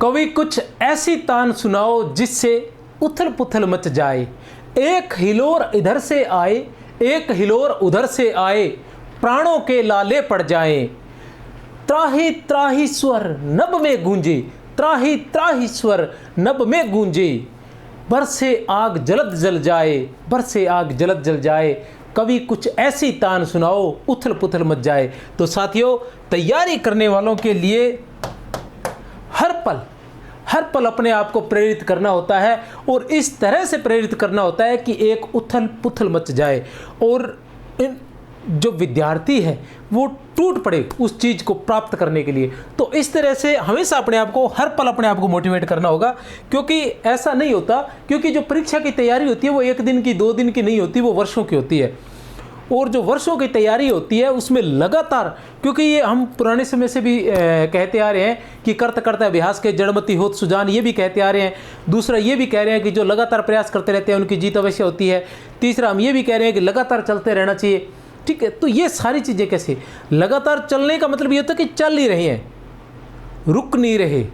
कवि कुछ ऐसी तान सुनाओ जिससे उथल पुथल मच जाए। एक हिलोर इधर से आए, एक हिलोर उधर से आए, प्राणों के लाले पड़ जाएं। त्राही त्राही स्वर नभ में गूंजे, त्राही त्राही स्वर नभ में गूंजे। बरसे आग जलद जल जाए, बरसे आग जलद जल जाए। कवि कुछ ऐसी तान सुनाओ उथल पुथल मच जाए। तो साथियों, तैयारी करने वालों के लिए हर पल अपने आप को प्रेरित करना होता है और इस तरह से प्रेरित करना होता है कि एक उथल पुथल मच जाए और जो विद्यार्थी है वो टूट पड़े उस चीज़ को प्राप्त करने के लिए। तो इस तरह से हमेशा अपने आप को हर पल अपने आप को मोटिवेट करना होगा, क्योंकि ऐसा नहीं होता, क्योंकि जो परीक्षा की तैयारी होती है वो एक दिन की 2 दिन की नहीं होती, वो वर्षों की होती है। और जो वर्षों की तैयारी होती है उसमें लगातार, क्योंकि ये हम पुराने समय से भी कहते आ रहे हैं कि करते करते अभ्यास के जड़मति होत सुजान, ये भी कहते आ रहे हैं। दूसरा ये भी कह रहे हैं कि जो लगातार प्रयास करते रहते हैं उनकी जीत अवश्य होती है। तीसरा हम ये भी कह रहे हैं कि लगातार चलते रहना चाहिए। ठीक है, तो ये सारी चीज़ें कैसे, लगातार चलने का मतलब ये होता है कि चल ही रहे हैं, रुक नहीं रहे।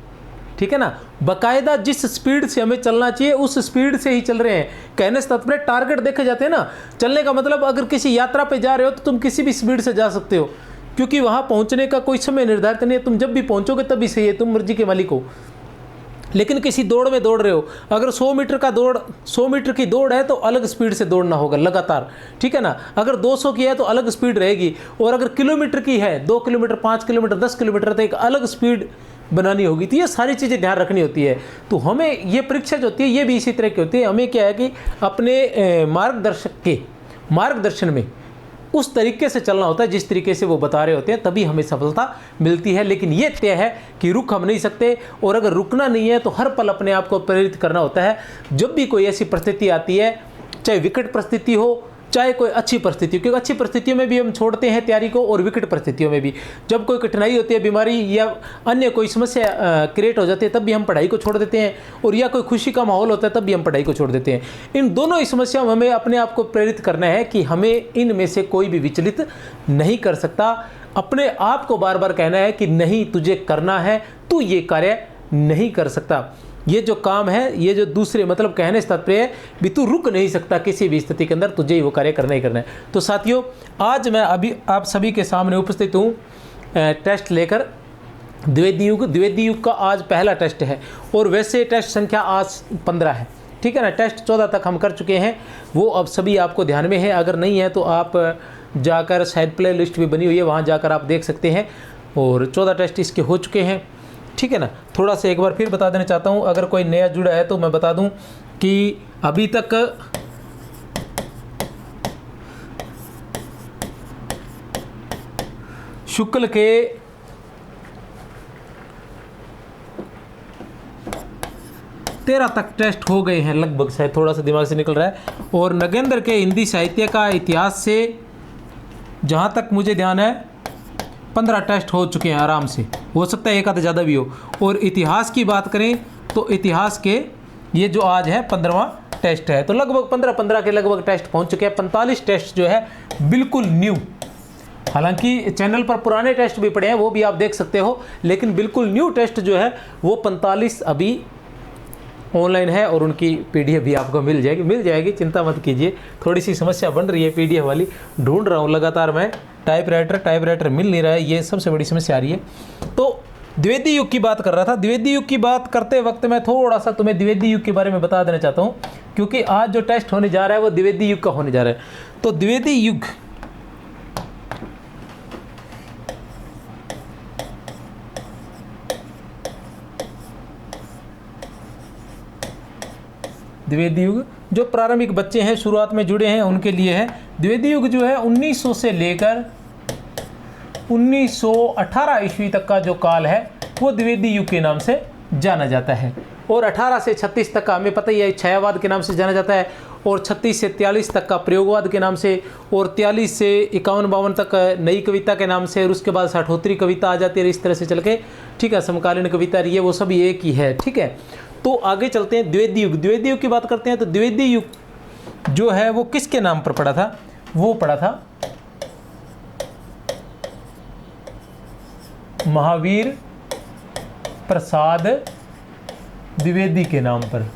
ठीक है ना, बाकायदा जिस स्पीड से हमें चलना चाहिए उस स्पीड से ही चल रहे हैं। कहने से तात्पर्य टारगेट देखे जाते हैं ना। चलने का मतलब अगर किसी यात्रा पे जा रहे हो तो तुम किसी भी स्पीड से जा सकते हो, क्योंकि वहाँ पहुँचने का कोई समय निर्धारित नहीं है। तुम जब भी पहुँचोगे तभी सही है, तुम मर्जी के मालिक हो। लेकिन किसी दौड़ में दौड़ रहे हो, अगर 100 मीटर की दौड़ है तो अलग स्पीड से दौड़ना होगा लगातार। ठीक है ना, अगर 200 की है तो अलग स्पीड रहेगी, और अगर किलोमीटर की है 2 किलोमीटर 5 किलोमीटर 10 किलोमीटर तो एक अलग स्पीड बनानी होगी। तो ये सारी चीज़ें ध्यान रखनी होती है। तो हमें ये परीक्षा जो होती है ये भी इसी तरह की होती है। हमें क्या है कि अपने मार्गदर्शक के मार्गदर्शन में उस तरीके से चलना होता है जिस तरीके से वो बता रहे होते हैं, तभी हमें सफलता मिलती है। लेकिन ये तय है कि रुक हम नहीं सकते, और अगर रुकना नहीं है तो हर पल अपने आप को प्रेरित करना होता है। जब भी कोई ऐसी परिस्थिति आती है, चाहे विकट परिस्थिति हो चाहे कोई अच्छी परिस्थिति, क्योंकि अच्छी परिस्थितियों में भी हम छोड़ते हैं तैयारी को, और विकट परिस्थितियों में भी जब कोई कठिनाई होती है, बीमारी या अन्य कोई समस्या क्रिएट हो जाती है, तब भी हम पढ़ाई को छोड़ देते हैं, और या कोई खुशी का माहौल होता है तब भी हम पढ़ाई को छोड़ देते हैं। इन दोनों ही समस्याओं में हमें अपने आप को प्रेरित करना है कि हमें इनमें से कोई भी विचलित नहीं कर सकता। अपने आप को बार बार कहना है कि नहीं, तुझे करना है, तू ये कार्य नहीं कर सकता। ये जो काम है, ये जो दूसरे मतलब कहने से तात्पर्य है भी तू रुक नहीं सकता किसी भी स्थिति के अंदर, तुझे ही वो कार्य करना ही करना है। तो साथियों, आज मैं अभी आप सभी के सामने उपस्थित हूँ टेस्ट लेकर। द्विवेदी युग का आज पहला टेस्ट है, और वैसे टेस्ट संख्या आज 15 है। ठीक है ना, टेस्ट 14 तक हम कर चुके हैं, वो अब सभी आपको ध्यान में है। अगर नहीं है तो आप जाकर, शायद प्ले लिस्ट भी बनी हुई है, वहाँ जाकर आप देख सकते हैं। और 14 टेस्ट इसके हो चुके हैं। ठीक है ना, थोड़ा सा एक बार फिर बता देना चाहता हूँ, अगर कोई नया जुड़ा है तो मैं बता दूँ कि अभी तक शुक्ल के 13 तक टेस्ट हो गए हैं लगभग, शायद थोड़ा सा दिमाग से निकल रहा है। और नगेंद्र के हिंदी साहित्य का इतिहास से जहाँ तक मुझे ध्यान है 15 टेस्ट हो चुके हैं आराम से, हो सकता है एक आधा ज़्यादा भी हो। और इतिहास की बात करें तो इतिहास के ये जो आज है 15वां टेस्ट है, तो लगभग 15 के लगभग टेस्ट पहुंच चुके हैं। 45 टेस्ट जो है बिल्कुल न्यू, हालांकि चैनल पर पुराने टेस्ट भी पड़े हैं, वो भी आप देख सकते हो, लेकिन बिल्कुल न्यू टेस्ट जो है वो 45 अभी ऑनलाइन है, और उनकी पीडीएफ भी आपको मिल जाएगी, चिंता मत कीजिए। थोड़ी सी समस्या बन रही है पीडीएफ वाली, ढूंढ रहा हूँ लगातार मैं, टाइपराइटर मिल नहीं रहा है, ये सबसे बड़ी समस्या आ रही है। तो द्विवेदी युग की बात कर रहा था। द्विवेदी युग की बात करते वक्त मैं थोड़ा सा तुम्हें द्विवेदी युग के बारे में बता देना चाहता हूँ, क्योंकि आज जो टेस्ट होने जा रहा है वो द्विवेदी युग का होने जा रहा है। तो द्विवेदी युग जो प्रारंभिक बच्चे हैं, शुरुआत में जुड़े हैं, उनके लिए है। द्विवेदी युग जो है 1900 से लेकर 1918 ईस्वी तक का जो काल है वो द्विवेदी युग के नाम से जाना जाता है। और 18 से 36 तक का हमें पता ही है छायावाद के नाम से जाना जाता है, और 36 से 43 तक का प्रयोगवाद के नाम से, और 43 से 51-52 तक नई कविता के नाम से, और उसके बाद साठोत्तरी कविता आ जाती है, इस तरह से चल के। ठीक है, समकालीन कविता रही है, वो सब एक ही है। ठीक है, तो आगे चलते हैं। द्विवेदी युग की बात करते हैं। तो द्विवेदी युग जो है वो किसके नाम पर पड़ा था? वो पड़ा था महावीर प्रसाद द्विवेदी के नाम पर।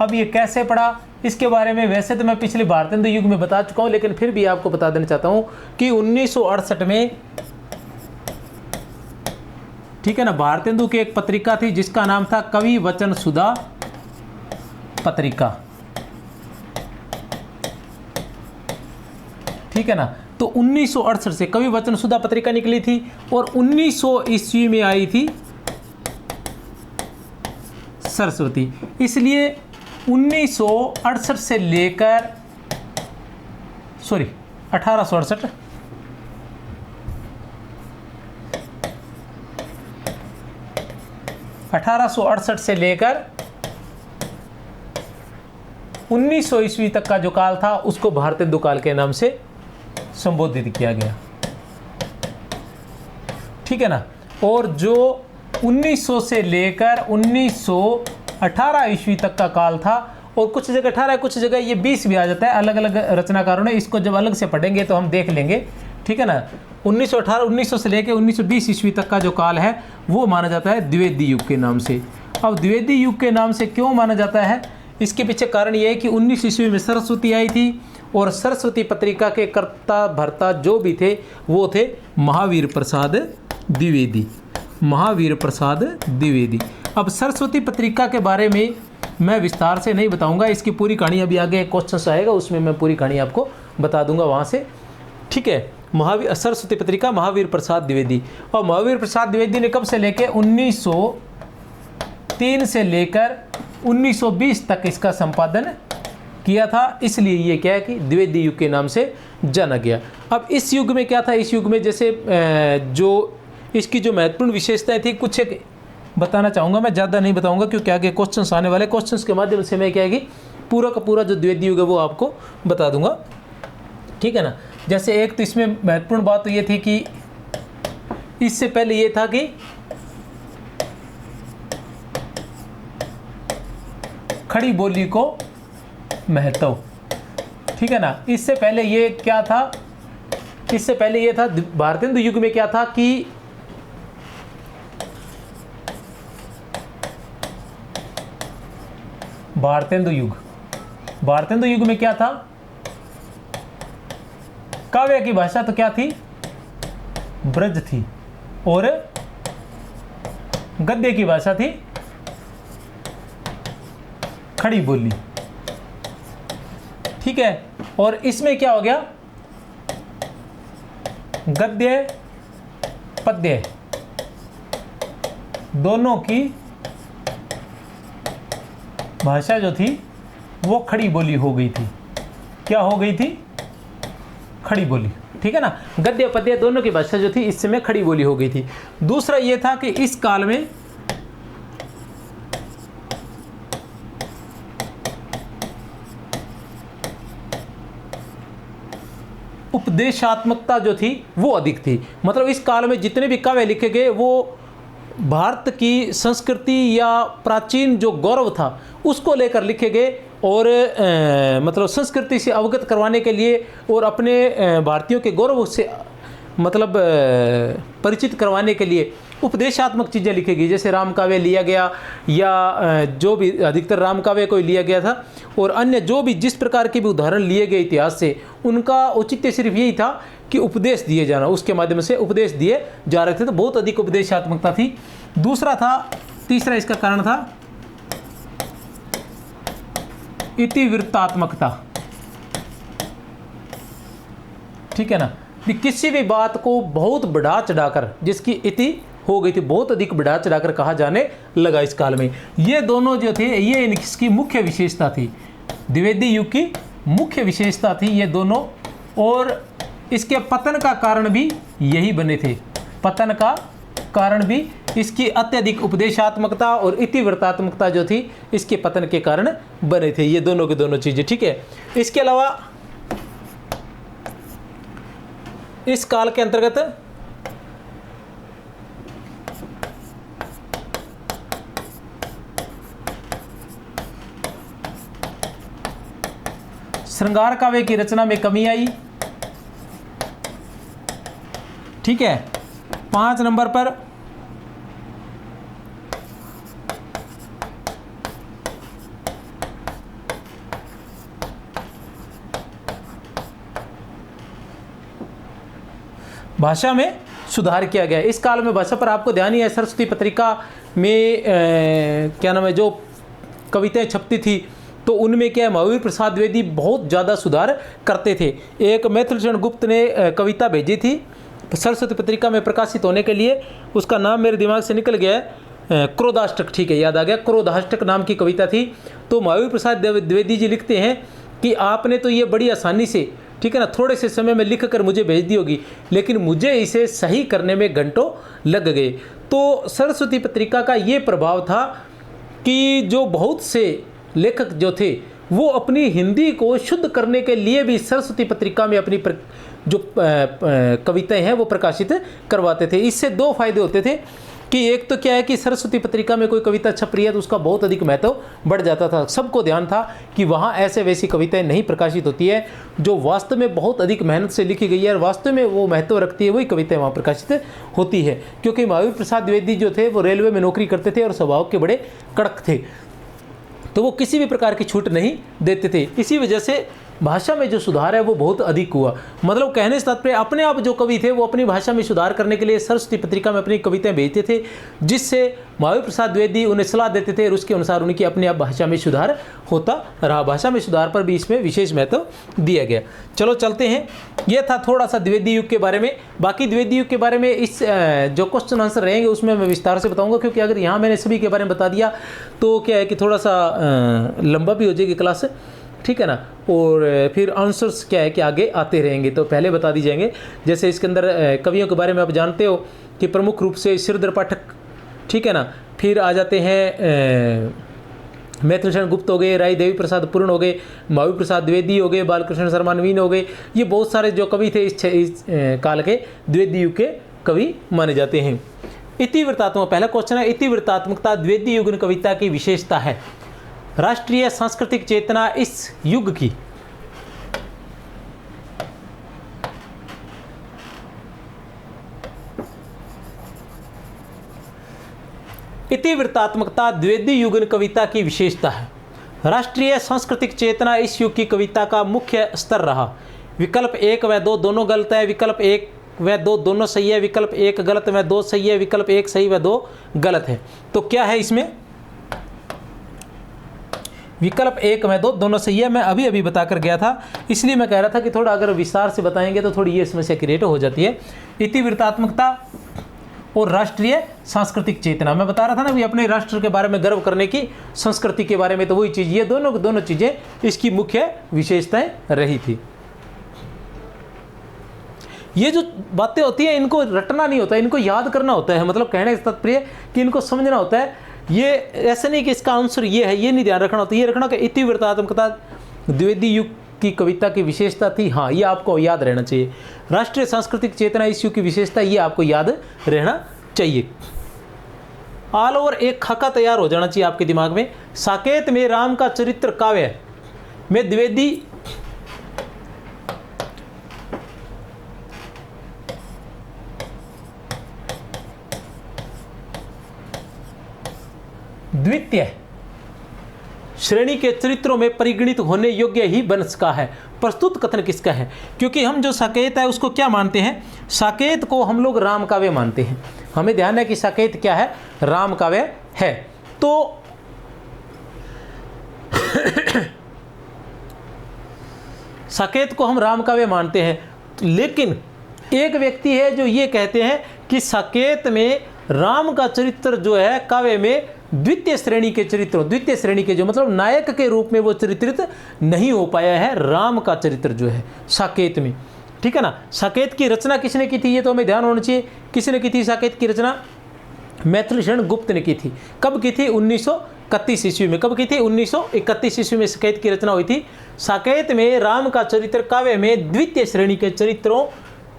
अब ये कैसे पड़ा, इसके बारे में वैसे तो मैं पिछले भारतेंदु युग में बता चुका हूँ, लेकिन फिर भी आपको बता देना चाहता हूँ कि 1968 में, ठीक है ना, भारतेंदु की एक पत्रिका थी जिसका नाम था कवि वचन सुधा पत्रिका, ठीक है ना। तो 1968 से कवि वचन सुधा पत्रिका निकली थी और 1900 ईस्वी में आई थी सरस्वती। इसलिए 1968 से लेकर 1868 1868 से लेकर 1900 ईस्वी तक का जो काल था उसको भारतेंदु काल के नाम से संबोधित किया गया, ठीक है ना। और जो 1900 से लेकर 1918 ईस्वी तक का काल था, और कुछ जगह 18 कुछ जगह ये 20 भी आ जाता है, अलग अलग रचनाकारों ने, इसको जब अलग से पढ़ेंगे तो हम देख लेंगे, ठीक है ना। 1918 से लेकर 1920 ईस्वी तक का जो काल है वो माना जाता है द्विवेदी युग के नाम से। अब द्विवेदी युग के नाम से क्यों माना जाता है, इसके पीछे कारण ये है कि 19 ईस्वी में सरस्वती आई थी और सरस्वती पत्रिका के कर्ता भर्ता जो भी थे वो थे महावीर प्रसाद द्विवेदी, महावीर प्रसाद द्विवेदी। अब सरस्वती पत्रिका के बारे में मैं विस्तार से नहीं बताऊंगा, इसकी पूरी कहानी अभी आगे क्वेश्चन आएगा उसमें मैं पूरी कहानी आपको बता दूंगा वहाँ से, ठीक है। सरस्वती पत्रिका महावीर प्रसाद द्विवेदी, और महावीर प्रसाद द्विवेदी ने कब से लेकर 1903 से लेकर 1920 तक इसका संपादन किया था, इसलिए ये क्या है कि द्विवेदी युग के नाम से जाना गया। अब इस युग में क्या था, इस युग में जैसे जो इसकी जो महत्वपूर्ण विशेषताएं थी कुछ एक बताना चाहूँगा, मैं ज़्यादा नहीं बताऊँगा क्योंकि आगे क्वेश्चंस आने वाले, क्वेश्चंस के माध्यम से मैं क्या है कि पूरा का पूरा जो द्विवेदी युग है वो आपको बता दूंगा, ठीक है ना। जैसे एक तो इसमें महत्वपूर्ण बात तो ये थी कि इससे पहले ये था कि खड़ी बोली को महत्व, ठीक है ना। इससे पहले ये क्या था, इससे पहले ये था भारतेंदु युग में क्या था कि भारतेंदु युग में क्या था, काव्य की भाषा तो क्या थी, ब्रज थी, और गद्य की भाषा थी खड़ी बोली, ठीक है। और इसमें क्या हो गया, गद्य पद्य दोनों की भाषा जो थी वो खड़ी बोली हो गई थी। क्या हो गई थी, खड़ी बोली, ठीक है ना। गद्य पद्य दोनों की भाषा जो थी इस समय खड़ी बोली हो गई थी। दूसरा ये था कि इस काल में उपदेशात्मकता जो थी वो अधिक थी, मतलब इस काल में जितने भी काव्य लिखे गए वो भारत की संस्कृति या प्राचीन जो गौरव था उसको लेकर लिखे गए, और मतलब संस्कृति से अवगत करवाने के लिए और अपने भारतीयों के गौरव से मतलब परिचित करवाने के लिए उपदेशात्मक चीज़ें लिखी गई। जैसे राम काव्य लिया गया या जो भी अधिकतर राम काव्य को लिया गया था, और अन्य जो भी जिस प्रकार के भी उदाहरण लिए गए इतिहास से, उनका औचित्य सिर्फ यही था कि उपदेश दिए जाना, उसके माध्यम से उपदेश दिए जा रहे थे, तो बहुत अधिक उपदेशात्मकता थी। दूसरा था, तीसरा इसका कारण था इतिवृत्तात्मकता, ठीक है ना। कि किसी भी बात को बहुत बढ़ा चढ़ाकर, जिसकी इति हो गई थी, बहुत अधिक बढ़ा चढ़ाकर कहा जाने लगा इस काल में। ये दोनों जो थे ये इसकी मुख्य विशेषता थी, द्विवेदी युग की मुख्य विशेषता थी ये दोनों, और इसके पतन का कारण भी यही बने थे। पतन का कारण भी इसकी अत्यधिक उपदेशात्मकता और इतिवृत्तात्मकता जो थी इसके पतन के कारण बने थे, ये दोनों के दोनों चीज़ें, ठीक है। इसके अलावा इस काल के अंतर्गत श्रृंगार काव्य की रचना में कमी आई, ठीक है। 5 नंबर पर भाषा में सुधार किया गया। इस काल में भाषा पर आपको ध्यान ही है, सरस्वती पत्रिका में क्या नाम है, जो कविताएं छपती थी तो उनमें क्या है, महावीर प्रसाद द्विवेदी बहुत ज़्यादा सुधार करते थे। एक मैथिलीशरण गुप्त ने कविता भेजी थी सरस्वती पत्रिका में प्रकाशित होने के लिए, उसका नाम मेरे दिमाग से निकल गया है, क्रोधाष्टक, ठीक है, याद आ गया, क्रोधाष्टक नाम की कविता थी। तो महावीर प्रसाद द्विवेदी जी लिखते हैं कि आपने तो ये बड़ी आसानी से, ठीक है ना, थोड़े से समय में लिख कर मुझे भेज दी होगी, लेकिन मुझे इसे सही करने में घंटों लग गए। तो सरस्वती पत्रिका का ये प्रभाव था कि जो बहुत से लेखक जो थे वो अपनी हिंदी को शुद्ध करने के लिए भी सरस्वती पत्रिका में अपनी जो कविताएं हैं वो प्रकाशित करवाते थे। इससे दो फायदे होते थे कि एक तो क्या है कि सरस्वती पत्रिका में कोई कविता छप रही है तो उसका बहुत अधिक महत्व बढ़ जाता था। सबको ध्यान था कि वहाँ ऐसे वैसी कविताएं नहीं प्रकाशित होती है जो वास्तव में बहुत अधिक मेहनत से लिखी गई है और वास्तव में वो महत्व रखती है, वही कविताएं वहाँ प्रकाशित होती है। क्योंकि महावीर प्रसाद द्विवेदी जो थे वो रेलवे में नौकरी करते थे और स्वभाव के बड़े कड़क थे, तो वो किसी भी प्रकार की छूट नहीं देते थे। इसी वजह से भाषा में जो सुधार है वो बहुत अधिक हुआ। मतलब कहने से तात्पर्य अपने आप जो कवि थे वो अपनी भाषा में सुधार करने के लिए सरस्वती पत्रिका में अपनी कविताएं भेजते थे, जिससे महावीर प्रसाद द्विवेदी उन्हें सलाह देते थे और उसके अनुसार उनकी अपने आप भाषा में सुधार होता रहा। भाषा में सुधार पर भी इसमें विशेष महत्व दिया गया। चलो चलते हैं, यह था थोड़ा सा द्विवेदी युग के बारे में। बाकी द्विवेदी युग के बारे में इस जो क्वेश्चन आंसर रहेंगे उसमें मैं विस्तार से बताऊंगा, क्योंकि अगर यहाँ मैंने सभी के बारे में बता दिया तो क्या है कि थोड़ा सा लंबा भी हो जाएगी क्लास, ठीक है ना, और फिर आंसर्स क्या है कि आगे आते रहेंगे तो पहले बता दी जाएंगे। जैसे इसके अंदर कवियों के बारे में आप जानते हो कि प्रमुख रूप से श्रीधर पाठक, ठीक है ना, फिर आ जाते हैं मैथिलीशरण गुप्त हो गए, राय देवी प्रसाद पूर्ण हो गए, महावीर प्रसाद द्विवेदी हो गए, बालकृष्ण शर्मा नवीन हो गए। ये बहुत सारे जो कवि थे इस काल के द्विवेदी युग के कवि माने जाते हैं। इतिवृत्तात्मक, पहला क्वेश्चन है, इतिवृत्तात्मकता द्विवेदी युग कविता की विशेषता है। राष्ट्रीय सांस्कृतिक चेतना इस युग की इतिवृत्तात्मकता द्विवेदी युगन कविता की विशेषता है। राष्ट्रीय सांस्कृतिक चेतना इस युग की कविता का मुख्य स्तर रहा। विकल्प 1 व 2 दोनों गलत है, विकल्प 1 व 2 दोनों सही है, विकल्प 1 गलत व 2 सही है, विकल्प 1 सही व 2 गलत है। तो क्या है इसमें? विकल्प 1 व 2 दोनों सही है। मैं अभी अभी बताकर गया था, इसलिए मैं कह रहा था कि थोड़ा अगर विस्तार से बताएंगे तो थोड़ी ये समस्या क्रिएट हो जाती है। इतिवृत्तात्मकता और राष्ट्रीय सांस्कृतिक चेतना, मैं बता रहा था ना भी अपने राष्ट्र के बारे में गर्व करने की, संस्कृति के बारे में, तो वही चीज़, ये दोनों चीज़ें इसकी मुख्य विशेषताएं रही थी। ये जो बातें होती हैं इनको रटना नहीं होता, इनको याद करना होता है। मतलब कहने का तात्पर्य कि इनको समझना होता है। ये ऐसा नहीं कि इसका आंसर ये है, ये नहीं ध्यान रखना होता। ये रखना कि इतिवृत्तात्मकता द्विवेदी युग की कविता की विशेषता थी, हाँ ये आपको याद रहना चाहिए। राष्ट्रीय सांस्कृतिक चेतना इस युग की विशेषता, ये आपको याद रहना चाहिए। ऑल ओवर एक खाका तैयार हो जाना चाहिए आपके दिमाग में। साकेत में राम का चरित्र काव्य में द्विवेदी द्वितीय श्रेणी के चरित्रों में परिगणित होने योग्य ही बन सका है। प्रस्तुत कथन किसका है? क्योंकि हम जो साकेत है उसको क्या मानते हैं? साकेत को हम लोग राम काव्य मानते हैं। हमें ध्यान है कि साकेत क्या है? राम काव्य है। तो साकेत को हम राम काव्य मानते हैं, लेकिन एक व्यक्ति है जो ये कहते हैं कि साकेत में राम का चरित्र जो है काव्य में द्वितीय श्रेणी के चरित्रों, द्वितीय श्रेणी के जो मतलब नायक के रूप में वो चरित्रित नहीं हो पाया है राम का चरित्र जो है साकेत में, ठीक है ना। साकेत की रचना किसने की थी ये तो हमें ध्यान होना चाहिए। किसने की थी साकेत की रचना? मैथिलीशरण गुप्त ने की थी। कब की थी? 1931 ईस्वी में। कब की थी? 1931 ईस्वी में साकेत की रचना हुई थी। साकेत में राम का चरित्र काव्य में द्वितीय श्रेणी के चरित्रों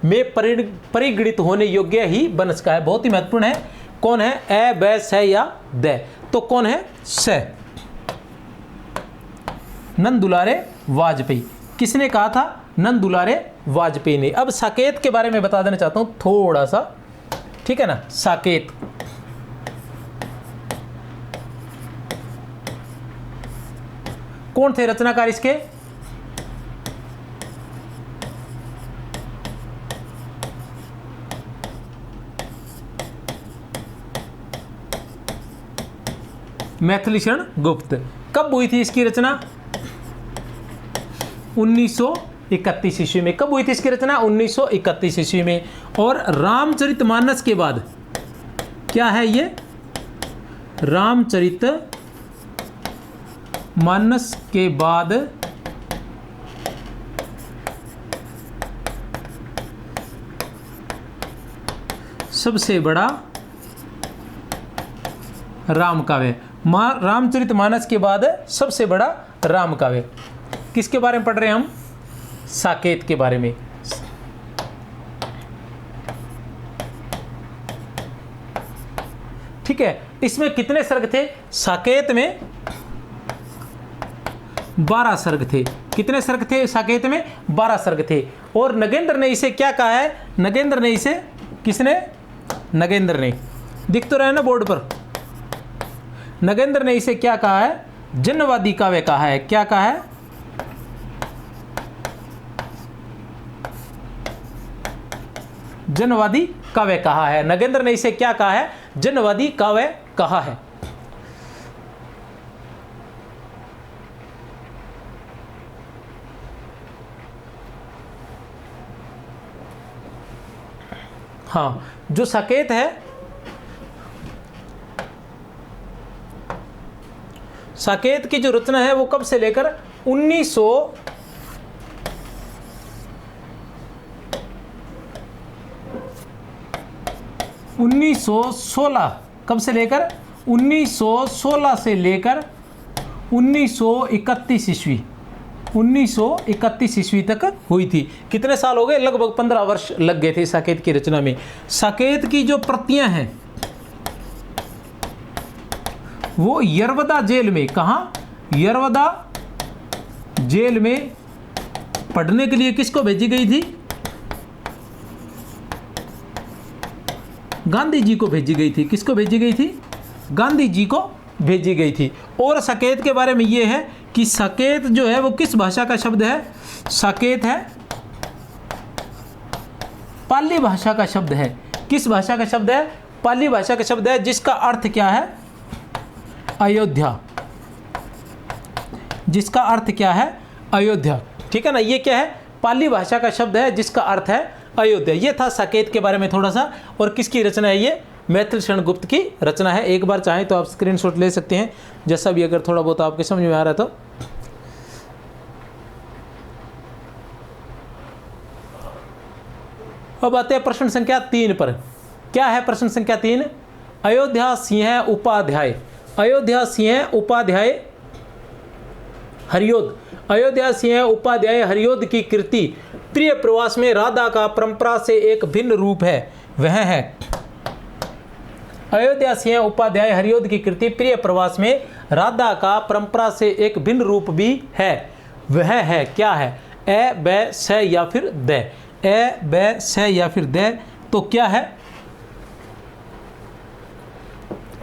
में परिगणित होने योग्य ही बन सका है। बहुत ही महत्वपूर्ण है। कौन है? ए, ब, स या द? तो कौन है? स। नंद दुलारे वाजपेयी। किसने कहा था? नंद दुलारे वाजपेयी ने। अब साकेत के बारे में बता देना चाहता हूं थोड़ा सा, ठीक है ना। साकेत कौन थे रचनाकार इसके? मैथिलीशरण गुप्त। कब हुई थी इसकी रचना? 1931 ईस्वी में। कब हुई थी इसकी रचना? 1931 ईस्वी में। और रामचरितमानस के बाद क्या है ये? रामचरितमानस के बाद सबसे बड़ा राम काव्य। रामचरितमानस के बाद सबसे बड़ा राम काव्य। किसके बारे में पढ़ रहे हैं हम? साकेत के बारे में। ठीक है, इसमें कितने सर्ग थे? साकेत में 12 सर्ग थे। कितने सर्ग थे साकेत में? 12 सर्ग थे। और नगेंद्र ने इसे क्या कहा है? नगेंद्र ने इसे, किसने? नगेंद्र ने, दिख तो रहा है ना बोर्ड पर। नगेंद्र ने इसे क्या कहा है? जनवादी काव्य कहा है। क्या कहा है? जनवादी काव्य कहा है। नगेंद्र ने इसे क्या कहा है? जनवादी काव्य कहा है। हाँ, जो साकेत है, साकेत की जो रचना है वो कब से लेकर 1916, कब से लेकर? 1916 से लेकर 1931 ईस्वी, 1931 ईस्वी तक हुई थी। कितने साल हो गए? लगभग 15 वर्ष लग गए थे साकेत की रचना में। साकेत की जो प्रतियां हैं वो यरवदा जेल में, कहाँ? यरवदा जेल में पढ़ने के लिए किसको भेजी गई थी? गांधी जी को भेजी गई थी। किसको भेजी गई थी? गांधी जी को भेजी गई थी। और साकेत के बारे में ये है कि साकेत जो है वो किस भाषा का शब्द है? साकेत है पाली भाषा का शब्द है। किस भाषा का शब्द है? पाली भाषा का शब्द है, जिसका अर्थ क्या है? अयोध्या। जिसका अर्थ क्या है? अयोध्या। ठीक है ना, ये क्या है? पाली भाषा का शब्द है जिसका अर्थ है अयोध्या। ये था साकेत के बारे में थोड़ा सा। और किसकी रचना है ये? मैथिलीशरण गुप्त की रचना है। एक बार चाहें तो आप स्क्रीनशॉट ले सकते हैं, जैसा भी अगर थोड़ा बहुत आपके समझ में आ रहा है तो। अब आते हैं प्रश्न संख्या 3 पर। क्या है प्रश्न संख्या 3? अयोध्या सिंह उपाध्याय। अयोध्या सिंह उपाध्याय हरियोध। अयोध्या सिंह उपाध्याय हरियोध की कृति प्रिय प्रवास में राधा का परंपरा से एक भिन्न रूप है, वह है। अयोध्या सिंह उपाध्याय हरियोध की कृति प्रिय प्रवास में राधा का परंपरा से एक भिन्न रूप भी है, वह है। क्या है? ए, ब, स या फिर द। ए, ब, स या फिर द। तो क्या है?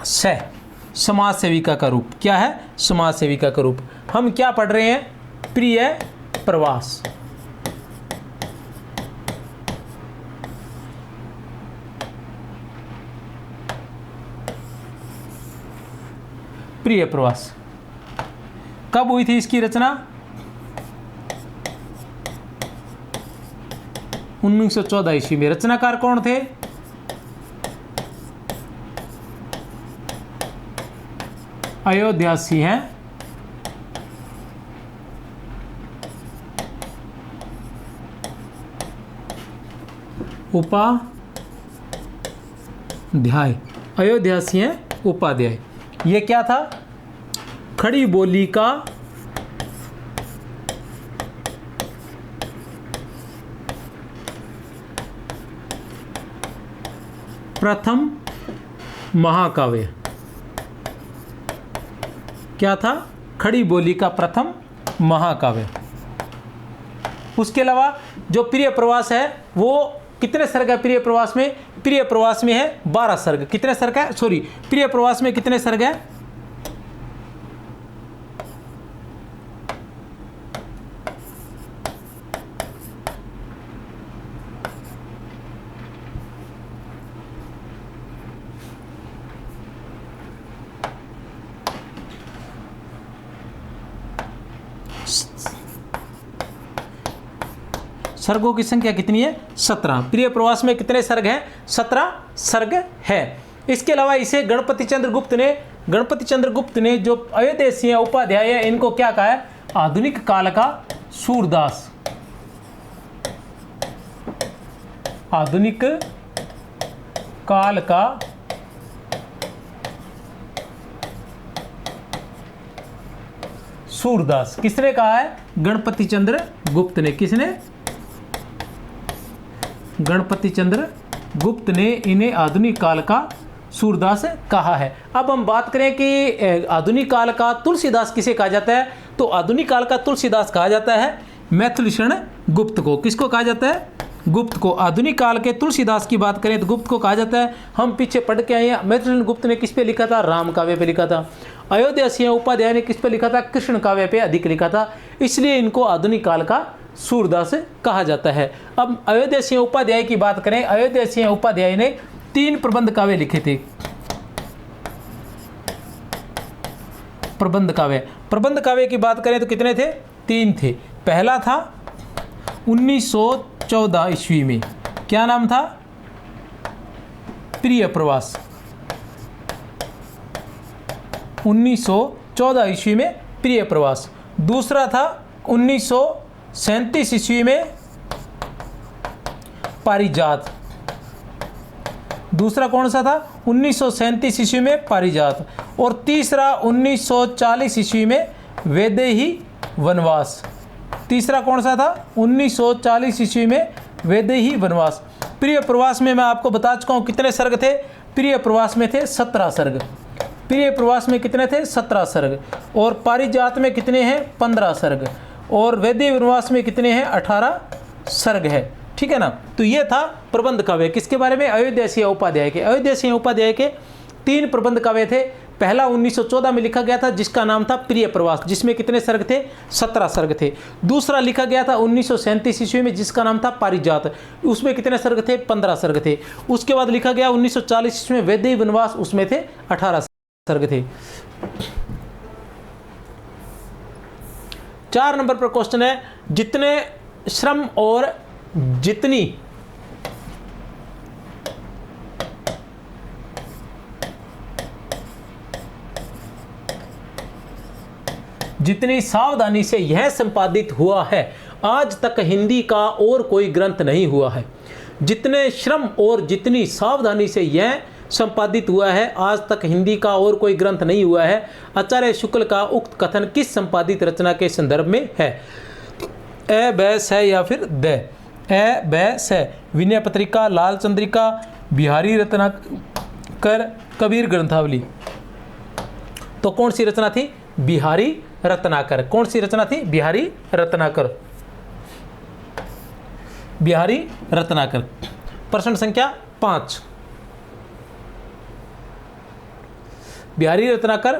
स, समाज सेविका का रूप। क्या है? समाज सेविका का रूप। हम क्या पढ़ रहे हैं? प्रिय प्रवास। प्रिय प्रवास। कब हुई थी इसकी रचना? 1914 ईस्वी में। रचनाकार कौन थे? अयोध्या सिंह उपाध्याय। अयोध्या सिंह उपाध्याय। ये क्या था? खड़ी बोली का प्रथम महाकाव्य। क्या था? खड़ी बोली का प्रथम महाकाव्य। उसके अलावा जो प्रिय प्रवास है वो कितने सर्ग है? प्रिय प्रवास में, प्रिय प्रवास में है 12 सर्ग। कितने सर्ग है? सॉरी, प्रिय प्रवास में कितने सर्ग है? सर्गों की संख्या कितनी है? 17। प्रिय प्रवास में कितने सर्ग हैं? 17 सर्ग है। इसके अलावा इसे गणपति चंद्र गुप्त ने जो अयोध्या उपाध्याय है इनको क्या कहा है? आधुनिक काल का सूरदास। आधुनिक काल का सूरदास किसने कहा है? गणपति चंद्र गुप्त ने। किसने? गणपति चंद्र गुप्त ने इन्हें आधुनिक काल का सूरदास कहा है। अब हम बात करें कि आधुनिक काल का तुलसीदास किसे कहा जाता है, तो आधुनिक काल का तुलसीदास कहा जाता है मैथिलीशरण गुप्त को। किसको कहा जाता है? गुप्त को। आधुनिक काल के तुलसीदास की बात करें तो गुप्त को कहा जाता है। हम पीछे पढ़ के आए हैं, मैथिलीशरण गुप्त ने किस पे लिखा था? राम काव्य पे लिखा था। अयोध्या सिंह उपाध्याय ने किस पे लिखा था? कृष्ण काव्य पे अधिक लिखा था, इसलिए इनको आधुनिक काल का सूरदास कहा जाता है। अब अयोध्या सिंह उपाध्याय की बात करें, अयोध्या सिंह उपाध्याय ने 3 प्रबंध काव्य लिखे थे। प्रबंध काव्य की बात करें तो कितने थे? 3 थे। पहला था 1914 ईस्वी में, क्या नाम था? प्रिय प्रवास। 1914 ईस्वी में प्रिय प्रवास। दूसरा था 1937 ईस्वी में पारिजात। दूसरा कौन सा था? 1937 ईस्वी में पारिजात। और तीसरा 1940 ईस्वी में वैदेही वनवास। तीसरा कौन सा था? 1940 ईस्वी में वैदेही वनवास। प्रिय प्रवास में मैं आपको बता चुका हूँ कितने सर्ग थे? प्रिय प्रवास में थे 17 सर्ग। प्रिय प्रवास में कितने थे? 17 सर्ग। और पारिजात में कितने हैं? 15 सर्ग। और वैदेही वनवास में कितने हैं? 18 सर्ग है। ठीक है ना। तो ये था प्रबंध काव्य। किसके बारे में? अयोध्या सिंह उपाध्याय के। अयोध्या सिंह उपाध्याय के 3 प्रबंध काव्य थे। पहला 1914 में लिखा गया था जिसका नाम था प्रिय प्रवास, जिसमें कितने सर्ग थे? 17 सर्ग थे। दूसरा लिखा गया था 1937 ईस्वी में जिसका नाम था पारिजात, उसमें कितने सर्ग थे? 15 सर्ग थे। उसके बाद लिखा गया 1940 ईस्वी में वैदेही वनवास, उसमें थे 18 सर्ग थे। 4 नंबर पर क्वेश्चन है, जितने श्रम और जितनी सावधानी से यह संपादित हुआ है आज तक हिंदी का और कोई ग्रंथ नहीं हुआ है। जितने श्रम और जितनी सावधानी से यह संपादित हुआ है आज तक हिंदी का और कोई ग्रंथ नहीं हुआ है। आचार्य शुक्ल का उक्त कथन किस संपादित रचना के संदर्भ में है? ए, ब, स या फिर द? ए, ब, स। विनय पत्रिका, लाल चंद्रिका, बिहारी रत्नाकर, कबीर ग्रंथावली। तो कौन सी रचना थी? बिहारी रत्नाकर। कौन सी रचना थी? बिहारी रत्नाकर। बिहारी रत्नाकर। प्रश्न संख्या 5। बिहारी रत्नाकर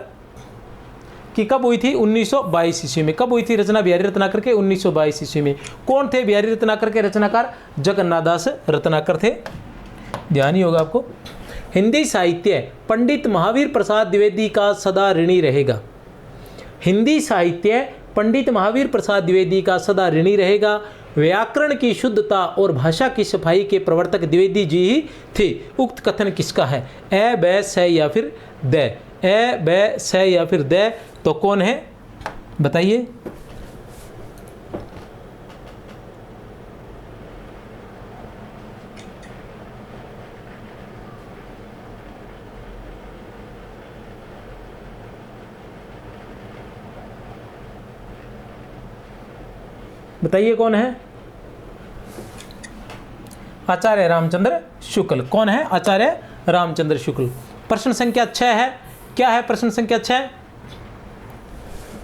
की कब हुई थी? 1922 ईस्वी में। कब हुई थी रचना बिहारी रत्नाकर के? 1922 ईस्वी में। कौन थे बिहारी रत्नाकर के रचनाकार? जगन्नाथदास रत्नाकर थे। ध्यान ही होगा आपको। हिंदी साहित्य पंडित महावीर प्रसाद द्विवेदी का सदा ऋणी रहेगा। हिंदी साहित्य पंडित महावीर प्रसाद द्विवेदी का सदा ऋणी रहेगा। व्याकरण की शुद्धता और भाषा की सफाई के प्रवर्तक द्विवेदी जी ही थे। उक्त कथन किसका है? ए, ब, स या फिर द? ए, ब, स या फिर द? तो कौन है बताइए? बताइए कौन है? आचार्य रामचंद्र शुक्ल। कौन है? आचार्य रामचंद्र शुक्ल। प्रश्न संख्या 6 है। क्या है प्रश्न संख्या 6?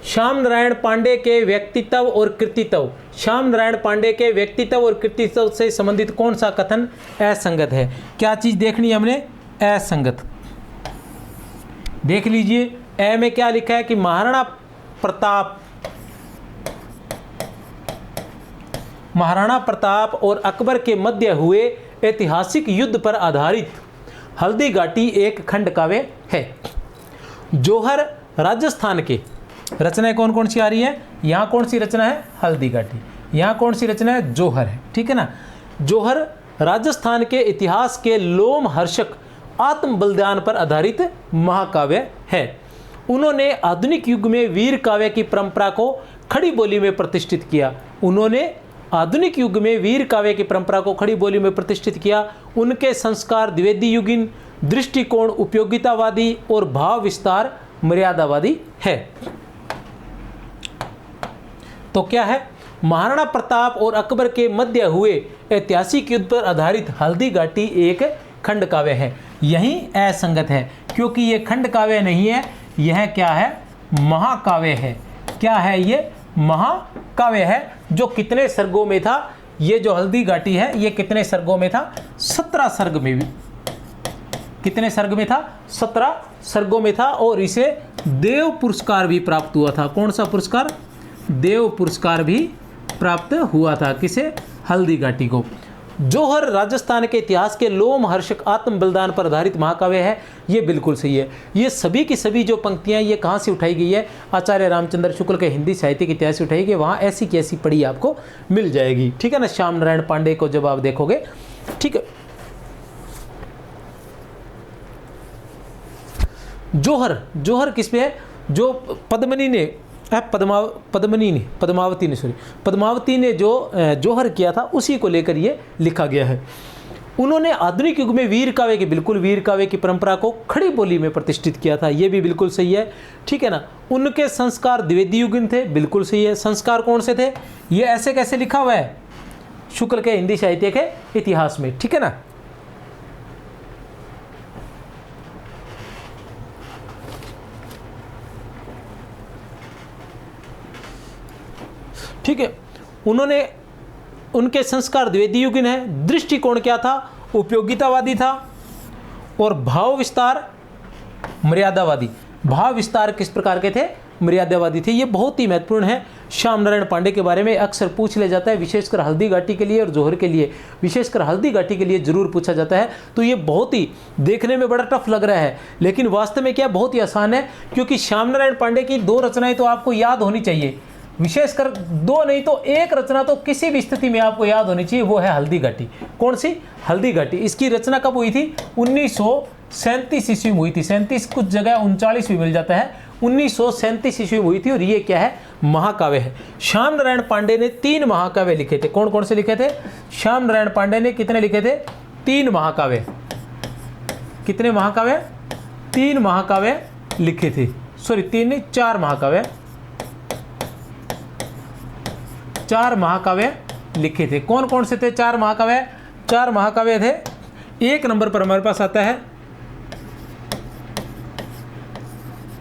श्याम नारायण पांडे के व्यक्तित्व और कृतित्व। श्याम नारायण पांडे के व्यक्तित्व और कृतित्व से संबंधित कौन सा कथन असंगत है? क्या चीज देखनी है हमने? असंगत। देख लीजिए। ए में क्या लिखा है कि महाराणा प्रताप और अकबर के मध्य हुए ऐतिहासिक युद्ध पर आधारित हल्दी घाटी एक खंड काव्य है। जौहर राजस्थान के रचनाएं कौन कौन सी आ रही है? यहाँ कौन सी रचना है? हल्दी घाटी। यहाँ कौन सी रचना है? जोहर है, ठीक है ना। जोहर राजस्थान के इतिहास के लोमहर्षक आत्म बलिदान पर आधारित महाकाव्य है। उन्होंने आधुनिक युग में वीर काव्य की परंपरा को खड़ी बोली में प्रतिष्ठित किया। उन्होंने आधुनिक युग में वीर काव्य की परंपरा को खड़ी बोली में प्रतिष्ठित किया। उनके संस्कार द्विवेदी युगीन, दृष्टिकोण उपयोगितावादी और भाव विस्तार मर्यादावादी है। तो क्या है? महाराणा प्रताप और अकबर के मध्य हुए ऐतिहासिक युद्ध पर आधारित हल्दी घाटी एक खंड काव्य है। यही असंगत है क्योंकि ये खंड काव्य नहीं है, यह क्या है? महाकाव्य है। क्या है ये? महाकाव्य है। जो कितने सर्गों में था? ये जो हल्दी घाटी है ये कितने सर्गों में था? 17 सर्ग में भी। कितने सर्ग में था? 17 सर्गों में था। और इसे देव पुरस्कार भी प्राप्त हुआ था। कौन सा पुरस्कार? देव पुरस्कार भी प्राप्त हुआ था। किसे? हल्दी घाटी को। जोहर राजस्थान के इतिहास के लोमहर्षक आत्म बलिदान पर आधारित महाकाव्य है। ये बिल्कुल सही है। ये सभी की सभी जो पंक्तियां ये कहाँ से उठाई गई है? आचार्य रामचंद्र शुक्ल के हिंदी साहित्य के इतिहास से उठाई गई। वहाँ ऐसी की ऐसी पढ़ी आपको मिल जाएगी, ठीक है ना। श्याम नारायण पांडे को जब आप देखोगे, ठीक है। जोहर किस पे है? जो पद्मिनी ने पद्मावती ने जो जोहर किया था उसी को लेकर ये लिखा गया है। उन्होंने आधुनिक युग में वीर काव्य की परंपरा को खड़ी बोली में प्रतिष्ठित किया था। ये भी बिल्कुल सही है, ठीक है ना। उनके संस्कार द्विवेदी युगीन थे, बिल्कुल सही है। संस्कार कौन से थे? ये ऐसे कैसे लिखा हुआ है? शुक्ल के हिंदी साहित्य के इतिहास में, ठीक है ना। ठीक है। उनके संस्कार द्विवेदी युगीन है। दृष्टिकोण क्या था? उपयोगितावादी था। और भाव विस्तार मर्यादावादी। भाव विस्तार किस प्रकार के थे? मर्यादावादी थे। ये बहुत ही महत्वपूर्ण है। श्याम नारायण पांडे के बारे में अक्सर पूछ लिया जाता है, विशेषकर हल्दी घाटी के लिए और जोहर के लिए। विशेषकर हल्दी घाटी के लिए जरूर पूछा जाता है। तो ये बहुत ही देखने में बड़ा टफ लग रहा है, लेकिन वास्तव में क्या बहुत ही आसान है, क्योंकि श्याम नारायण पांडे की 2 रचनाएं तो आपको याद होनी चाहिए। विशेषकर 2 नहीं तो 1 रचना तो किसी भी स्थिति में आपको याद होनी चाहिए, वो है हल्दी घाटी। कौन सी? हल्दी घाटी। इसकी रचना कब हुई थी? 1937 ईस्वी में हुई थी। 37 कुछ जगह 39 भी मिल जाता है। 1937 ईस्वी में हुई थी। और ये क्या है? महाकाव्य है। श्याम नारायण पांडे ने 3 महाकाव्य लिखे थे। कौन कौन से लिखे थे? श्याम नारायण पांडे ने कितने लिखे थे? 3 महाकाव्य। कितने महाकाव्य? 3 महाकाव्य लिखे थे। सॉरी 3 नहीं, 4 महाकाव्य। 4 महाकाव्य लिखे थे। कौन कौन से थे 4 महाकाव्य? 4 महाकाव्य थे। 1 नंबर पर हमारे पास आता है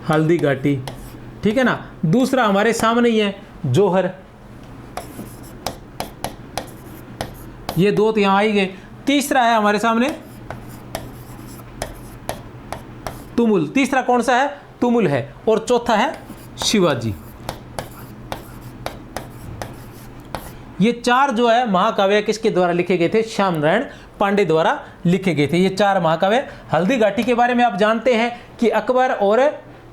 हल्दी घाटी, ठीक है ना। दूसरा हमारे सामने ही है जोहर। ये 2 तो यहां आ ही गए। तीसरा है हमारे सामने तुमुल। तीसरा कौन सा है? तुमुल है। और चौथा है शिवाजी। ये 4 जो है महाकाव्य किसके द्वारा लिखे गए थे? श्याम नारायण पांडे द्वारा लिखे गए थे ये 4 महाकाव्य। हल्दी घाटी के बारे में आप जानते हैं कि अकबर और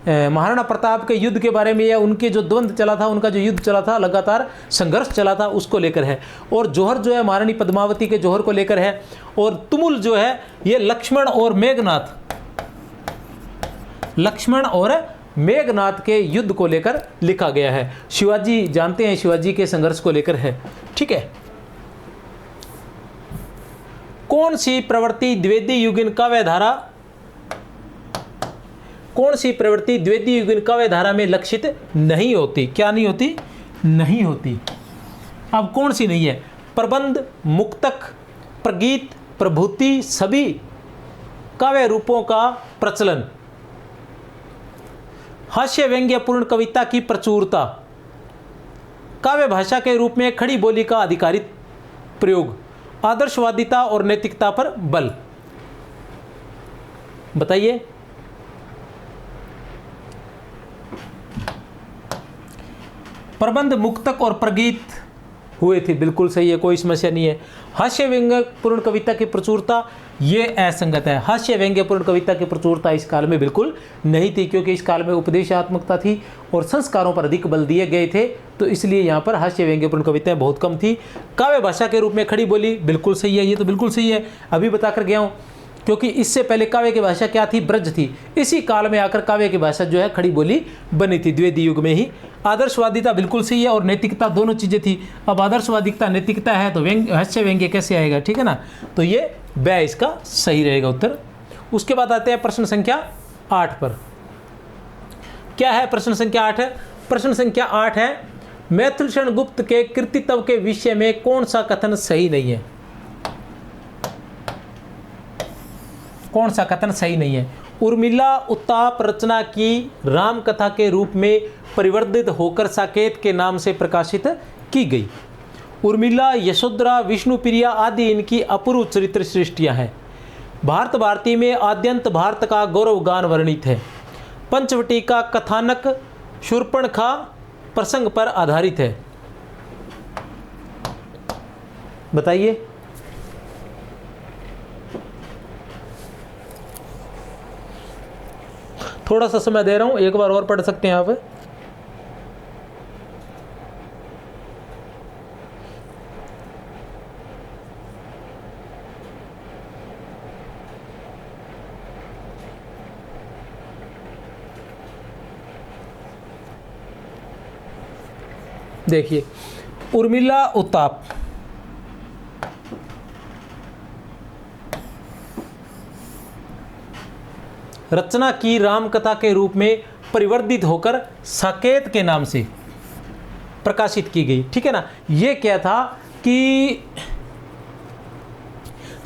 महाराणा प्रताप के युद्ध के बारे में, या उनके जो द्वंद्व चला था, उनका जो युद्ध चला था, लगातार संघर्ष चला था, उसको लेकर है। और जोहर जो है महारानी पद्मावती के जोहर को लेकर है। और तुमुल जो है ये लक्ष्मण और मेघनाथ के युद्ध को लेकर लिखा गया है। शिवाजी जानते हैं, शिवाजी के संघर्ष को लेकर है, ठीक है। कौन सी प्रवृत्ति द्विवेदी युगीन काव्य धारा में लक्षित नहीं होती? क्या नहीं होती? नहीं होती। अब कौन सी नहीं है? प्रबंध, मुक्तक, प्रगीत, प्रभूति, सभी काव्य रूपों का प्रचलन, हास्य व्यंग्यपूर्ण कविता की प्रचुरता, काव्य भाषा के रूप में खड़ी बोली का अधिकारित प्रयोग, आदर्शवादिता और नैतिकता पर बल। बताइए। प्रबंध, मुक्तक और प्रगीत हुए थे। बिल्कुल सही है, कोई समस्या नहीं है। हास्य व्यंग्यपूर्ण कविता की प्रचुरता, ये असंगत है। हास्य व्यंग्यपूर्ण कविता की प्रचुरता इस काल में बिल्कुल नहीं थी, क्योंकि इस काल में उपदेशात्मकता थी और संस्कारों पर अधिक बल दिए गए थे, तो इसलिए यहाँ पर हास्य व्यंग्यपूर्ण कविताएं बहुत कम थी। काव्य भाषा के रूप में खड़ी बोली, बिल्कुल सही है, ये तो बिल्कुल सही है, अभी बता कर गया हूँ। क्योंकि इससे पहले काव्य की भाषा क्या थी? ब्रज थी। इसी काल में आकर काव्य की भाषा जो है खड़ी बोली बनी थी, द्विवेदी युग में ही। आदर्शवादिता बिल्कुल सही है, और नैतिकता, दोनों चीज़ें थी। अब आदर्शवादिता नैतिकता है तो हास्य व्यंग्य कैसे आएगा? ठीक है ना, तो ये ब इसका सही रहेगा उत्तर। उसके बाद आते हैं प्रश्न संख्या 8 पर। क्या है प्रश्न संख्या 8 है? प्रश्न संख्या 8 है, मैथिलशरण गुप्त के कृतित्व के विषय में कौन सा कथन सही नहीं है? कौन सा कथन सही नहीं है? उर्मिला उत्ताप रचना की राम कथा के रूप में परिवर्तित होकर साकेत के नाम से प्रकाशित की गई। उर्मिला, यशोधरा, विष्णुप्रिया आदि इनकी अपूर्व चरित्र सृष्टियां हैं। भारत भारती में आद्यंत भारत का गौरव गान वर्णित है। पंचवटी का कथानक शूर्पणखा प्रसंग पर आधारित है। बताइए। थोड़ा सा समय दे रहा हूं, एक बार और पढ़ सकते हैं आप। देखिए, उर्मिला उत्ताप, रचना की राम कथा के रूप में परिवर्तित होकर साकेत के नाम से प्रकाशित की गई। ठीक है ना, ये क्या था कि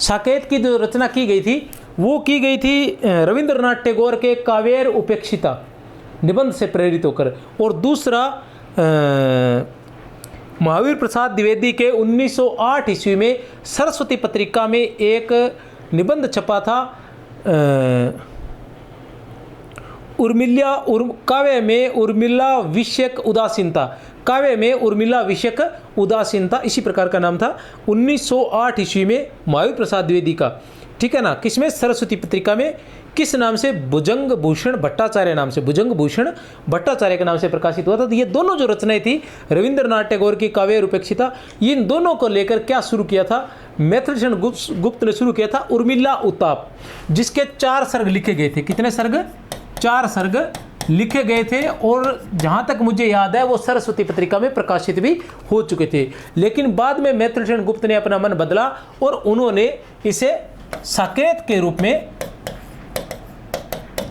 साकेत की जो रचना की गई थी वो की गई थी रविंद्रनाथ टैगोर के कावेर उपेक्षिता निबंध से प्रेरित होकर, और दूसरा महावीर प्रसाद द्विवेदी के 1908 ईस्वी में सरस्वती पत्रिका में एक निबंध छपा था, काव्य में उर्मिला विषयक उदासीनता, काव्य में उर्मिला विषयक उदासीनता, इसी प्रकार का नाम था 1908 ईस्वी में महावीर प्रसाद द्विवेदी का। ठीक है ना, किसमें? सरस्वती पत्रिका में। किस नाम से? भुजंग भूषण भट्टाचार्य नाम से, भुजंग भूषण भट्टाचार्य के नाम से प्रकाशित हुआ था। तो ये दोनों जो रचनाएं थी रविंद्रनाथ टैगोर की काव्य उपेक्षिता, इन दोनों को लेकर क्या शुरू किया था? मैथिलशरण गुप्त ने शुरू किया था उर्मिला उत्ताप, जिसके 4 सर्ग लिखे गए थे। कितने सर्ग? 4 सर्ग लिखे गए थे, और जहाँ तक मुझे याद है वो सरस्वती पत्रिका में प्रकाशित भी हो चुके थे। लेकिन बाद में मैथिलशरण गुप्त ने अपना मन बदला और उन्होंने इसे साकेत के रूप में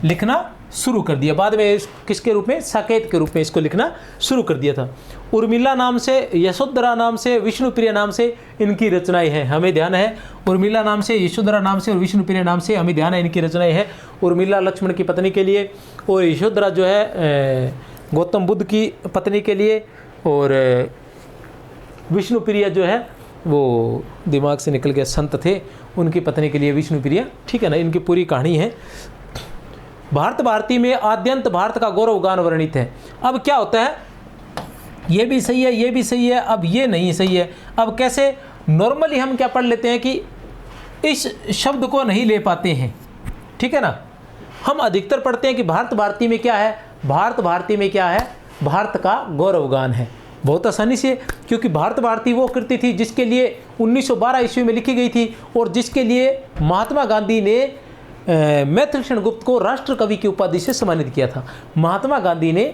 लिखना शुरू कर दिया। बाद में किसके रूप में? साकेत के रूप में इसको लिखना शुरू कर दिया था। उर्मिला नाम से, यशोधरा नाम से, विष्णुप्रिया नाम से इनकी रचनाएं हैं, हमें ध्यान है। उर्मिला नाम से, यशोधरा नाम से और विष्णुप्रिया नाम से हमें ध्यान है, इनकी रचनाएं हैं। उर्मिला लक्ष्मण की पत्नी के लिए, और यशोधरा जो है गौतम बुद्ध की पत्नी के लिए, और विष्णुप्रिया जो है वो दिमाग से निकल गया, संत थे, उनकी पत्नी के लिए विष्णुप्रिया। ठीक है ना, इनकी पूरी कहानी है। भारत भारती में आद्यंत भारत का गौरव गान वर्णित है। अब क्या होता है, ये भी सही है, ये भी सही है, अब ये नहीं सही है। अब कैसे? नॉर्मली हम क्या पढ़ लेते हैं कि इस शब्द को नहीं ले पाते हैं। ठीक है ना, हम अधिकतर पढ़ते हैं कि भारत भारती में क्या है? भारत भारती में क्या है? भारत का गौरव गान है। बहुत आसानी से, क्योंकि भारत भारती वो कृति थी जिसके लिए 1912 ईस्वी में लिखी गई थी, और जिसके लिए महात्मा गांधी ने मैथिलशरण गुप्त को राष्ट्र कवि की उपाधि से सम्मानित किया था। महात्मा गांधी ने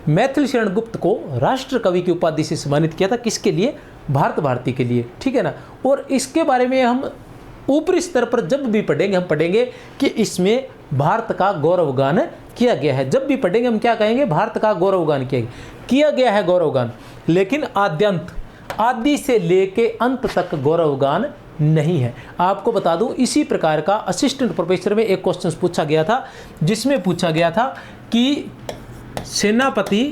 मैथिलशरण गुप्त को राष्ट्र कवि की उपाधि से सम्मानित किया था। किसके लिए? भारत भारती के लिए। ठीक है ना, और इसके बारे में हम ऊपरी स्तर पर जब भी पढ़ेंगे, हम पढ़ेंगे कि इसमें भारत का गौरव गान किया गया है। जब भी पढ़ेंगे हम क्या कहेंगे? भारत का गौरव गान किया गया है गौरव गान। लेकिन आद्यंत, आदि से लेके अंत तक गौरव गान नहीं है। आपको बता दूं, इसी प्रकार का असिस्टेंट प्रोफेसर में एक क्वेश्चन पूछा गया था, जिसमें पूछा गया था कि सेनापति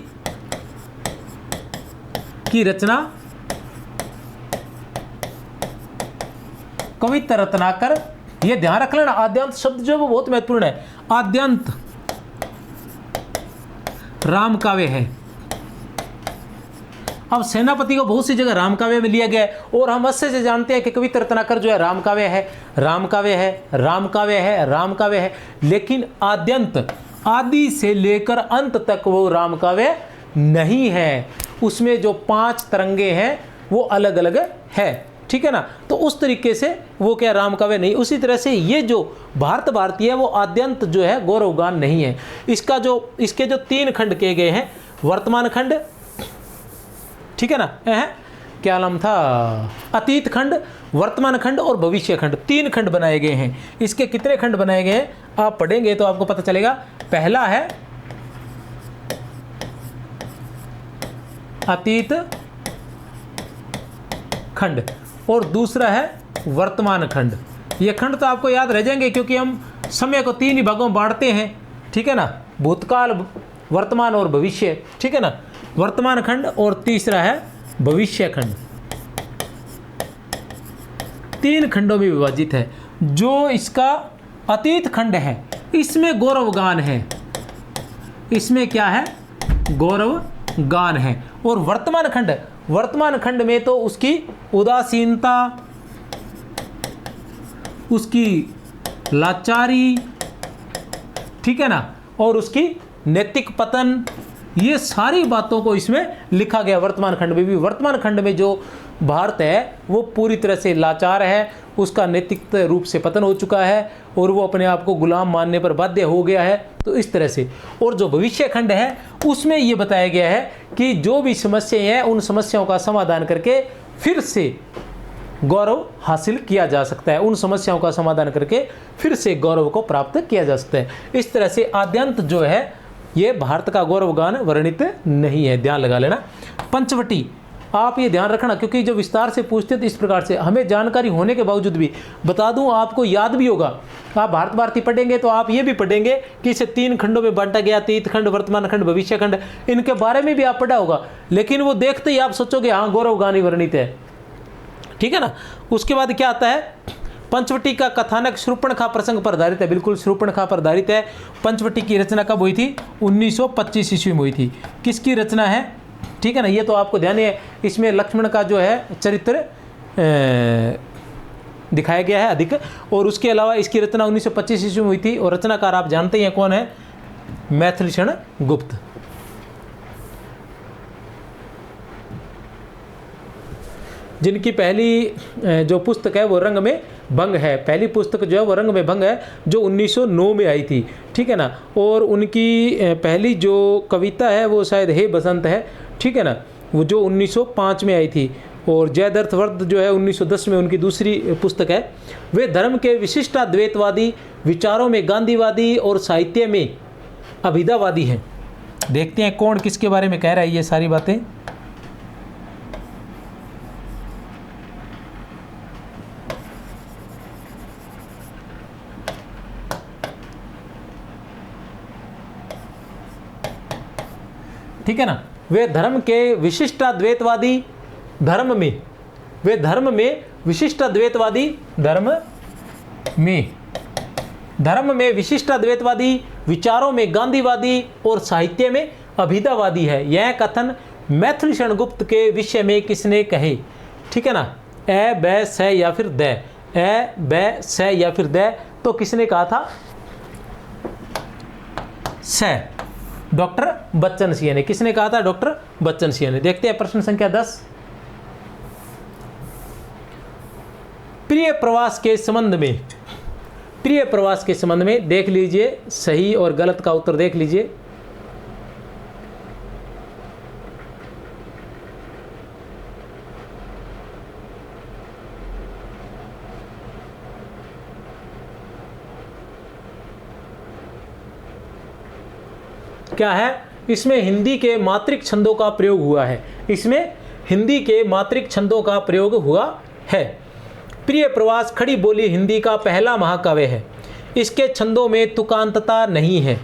की रचना कविता रत्नाकर, ये ध्यान रख लेना, आद्यंत शब्द जो वो बहुत महत्वपूर्ण है। आद्यंत राम काव्य है, अब सेनापति को बहुत सी जगह राम काव्य में लिया गया है, और हम अच्छे से जानते हैं कि कविता रत्नाकर जो है राम काव्य है, राम काव्य है, राम काव्य है, राम काव्य है, लेकिन आद्यंत आदि से लेकर अंत तक वो राम काव्य नहीं है। उसमें जो 5 तरंगे हैं वो अलग अलग है, ठीक है ना। तो उस तरीके से वो क्या राम काव्य नहीं। उसी तरह से ये जो भारत भारती है वो आद्यंत जो है गौरवगान नहीं है। इसके जो 3 खंड किए गए हैं, वर्तमान खंड, ठीक है ना, क्या नाम था, अतीत खंड, वर्तमान खंड और भविष्य खंड, 3 खंड बनाए गए हैं। इसके कितने खंड बनाए गए हैं आप पढ़ेंगे तो आपको पता चलेगा। पहला है अतीत खंड और दूसरा है वर्तमान खंड। ये खंड तो आपको याद रह जाएंगे क्योंकि हम समय को 3 ही भागों में बांटते हैं, ठीक है ना, भूतकाल, वर्तमान और भविष्य, ठीक है ना। वर्तमान खंड और तीसरा है भविष्य खंड, 3 खंडों में विभाजित है। जो इसका अतीत खंड है इसमें गौरवगान है, इसमें क्या है, गौरवगान है। और वर्तमान खंड में तो उसकी उदासीनता, उसकी लाचारी, ठीक है ना, और उसकी नैतिक पतन, ये सारी बातों को इसमें लिखा गया। वर्तमान खंड में भी, वर्तमान खंड में जो भारत है वो पूरी तरह से लाचार है, उसका नैतिक रूप से पतन हो चुका है और वो अपने आप को गुलाम मानने पर बाध्य हो गया है। तो इस तरह से। और जो भविष्य खंड है उसमें ये बताया गया है कि जो भी समस्याएं हैं उन समस्याओं का समाधान करके फिर से गौरव हासिल किया जा सकता है, उन समस्याओं का समाधान करके फिर से गौरव को प्राप्त किया जा सकता है। इस तरह से आद्यंत जो है ये भारत का गौरवगान वर्णित नहीं है, ध्यान लगा लेना। पंचवटी आप ये ध्यान रखना क्योंकि जो विस्तार से पूछते तो इस प्रकार से हमें जानकारी होने के बावजूद भी बता दूं, आपको याद भी होगा। आप भारत भारती पढ़ेंगे तो आप ये भी पढ़ेंगे कि इसे 3 खंडों में बांटा गया, अतीत खंड, वर्तमान खंड, भविष्य खंड, इनके बारे में भी आप पढ़ा होगा। लेकिन वो देखते ही आप सोचोगे हाँ गौरवगान ही वर्णित है, ठीक है ना। उसके बाद क्या आता है, पंचवटी का कथानक शूर्पणखा प्रसंग पर आधारित है। बिल्कुल शूर्पणखा पर आधारित है। पंचवटी की रचना कब हुई थी, 1925 ईस्वी में हुई थी। किसकी रचना है, ठीक है ना, ये तो आपको ध्यान है। इसमें लक्ष्मण का जो है चरित्र दिखाया गया है अधिक, और उसके अलावा इसकी रचना 1925 ईस्वी में हुई थी। और रचनाकार आप जानते हैं कौन है, मैथिलीषण गुप्त। जिनकी पहली जो पुस्तक है वो रंग में भंग है। पहली पुस्तक जो है वो रंग में भंग है, जो 1909 में आई थी, ठीक है ना। और उनकी पहली जो कविता है वो शायद हे बसंत है, ठीक है ना, वो जो 1905 में आई थी। और जयद्रथवर्ध जो है 1910 में उनकी दूसरी पुस्तक है। वे धर्म के विशिष्टाद्वैतवादी, विचारों में गांधीवादी और साहित्य में अभिधावादी हैं। देखते हैं कौन किसके बारे में कह रहा है ये सारी बातें। ठीक है ना, वे धर्म के विशिष्टाद्वैतवादी, धर्म में विशिष्टाद्वैतवादी, धर्म में विशिष्टाद्वैतवादी, विचारों में गांधीवादी और साहित्य में अभिधावादी है। यह कथन मैथिलीषण गुप्त के विषय में किसने कहे, ठीक है ना, ए ब स या फिर द, ए ब स या फिर द, तो किसने कहा था, स, डॉक्टर बच्चन सिंह ने। किसने कहा था, डॉक्टर बच्चन सिंह ने। देखते हैं प्रश्न संख्या 10। प्रिय प्रवास के संबंध में देख लीजिए, सही और गलत का उत्तर देख लीजिए। क्या है, इसमें हिंदी के मात्रिक छंदों का प्रयोग हुआ है। इसमें हिंदी के मात्रिक छंदों का प्रयोग हुआ है। प्रिय प्रवास खड़ी बोली हिंदी का पहला महाकाव्य है। इसके छंदों में तुकांतता नहीं है।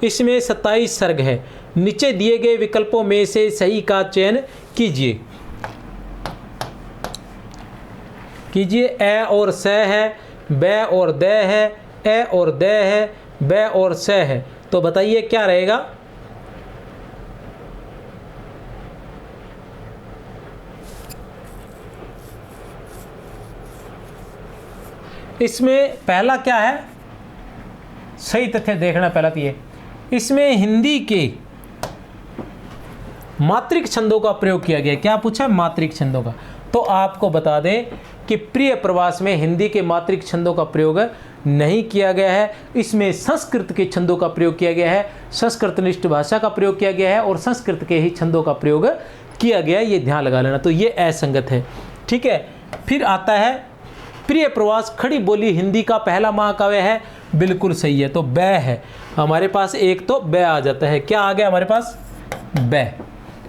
इसमें 27 सर्ग है। नीचे दिए गए विकल्पों में से सही का चयन कीजिए। ए और स है, ब और द है, ए और द है, ब और स है। तो बताइए क्या रहेगा। इसमें पहला क्या है, सही तथ्य देखना पहला तो ये, इसमें हिंदी के मात्रिक छंदों का प्रयोग किया गया। क्या पूछा है? मात्रिक छंदों का। तो आपको बता दें कि प्रिय प्रवास में हिंदी के मात्रिक छंदों का प्रयोग नहीं किया गया है, इसमें संस्कृत के छंदों का प्रयोग किया गया है, संस्कृतनिष्ठ भाषा का प्रयोग किया गया है और संस्कृत के ही छंदों का प्रयोग किया गया है, ये ध्यान लगा लेना। तो ये असंगत है, ठीक है। फिर आता है प्रिय प्रवास खड़ी बोली हिंदी का पहला महाकाव्य है, बिल्कुल सही है। तो बै है हमारे पास, एक तो बै आ जाता है, क्या आ गया हमारे पास? बै,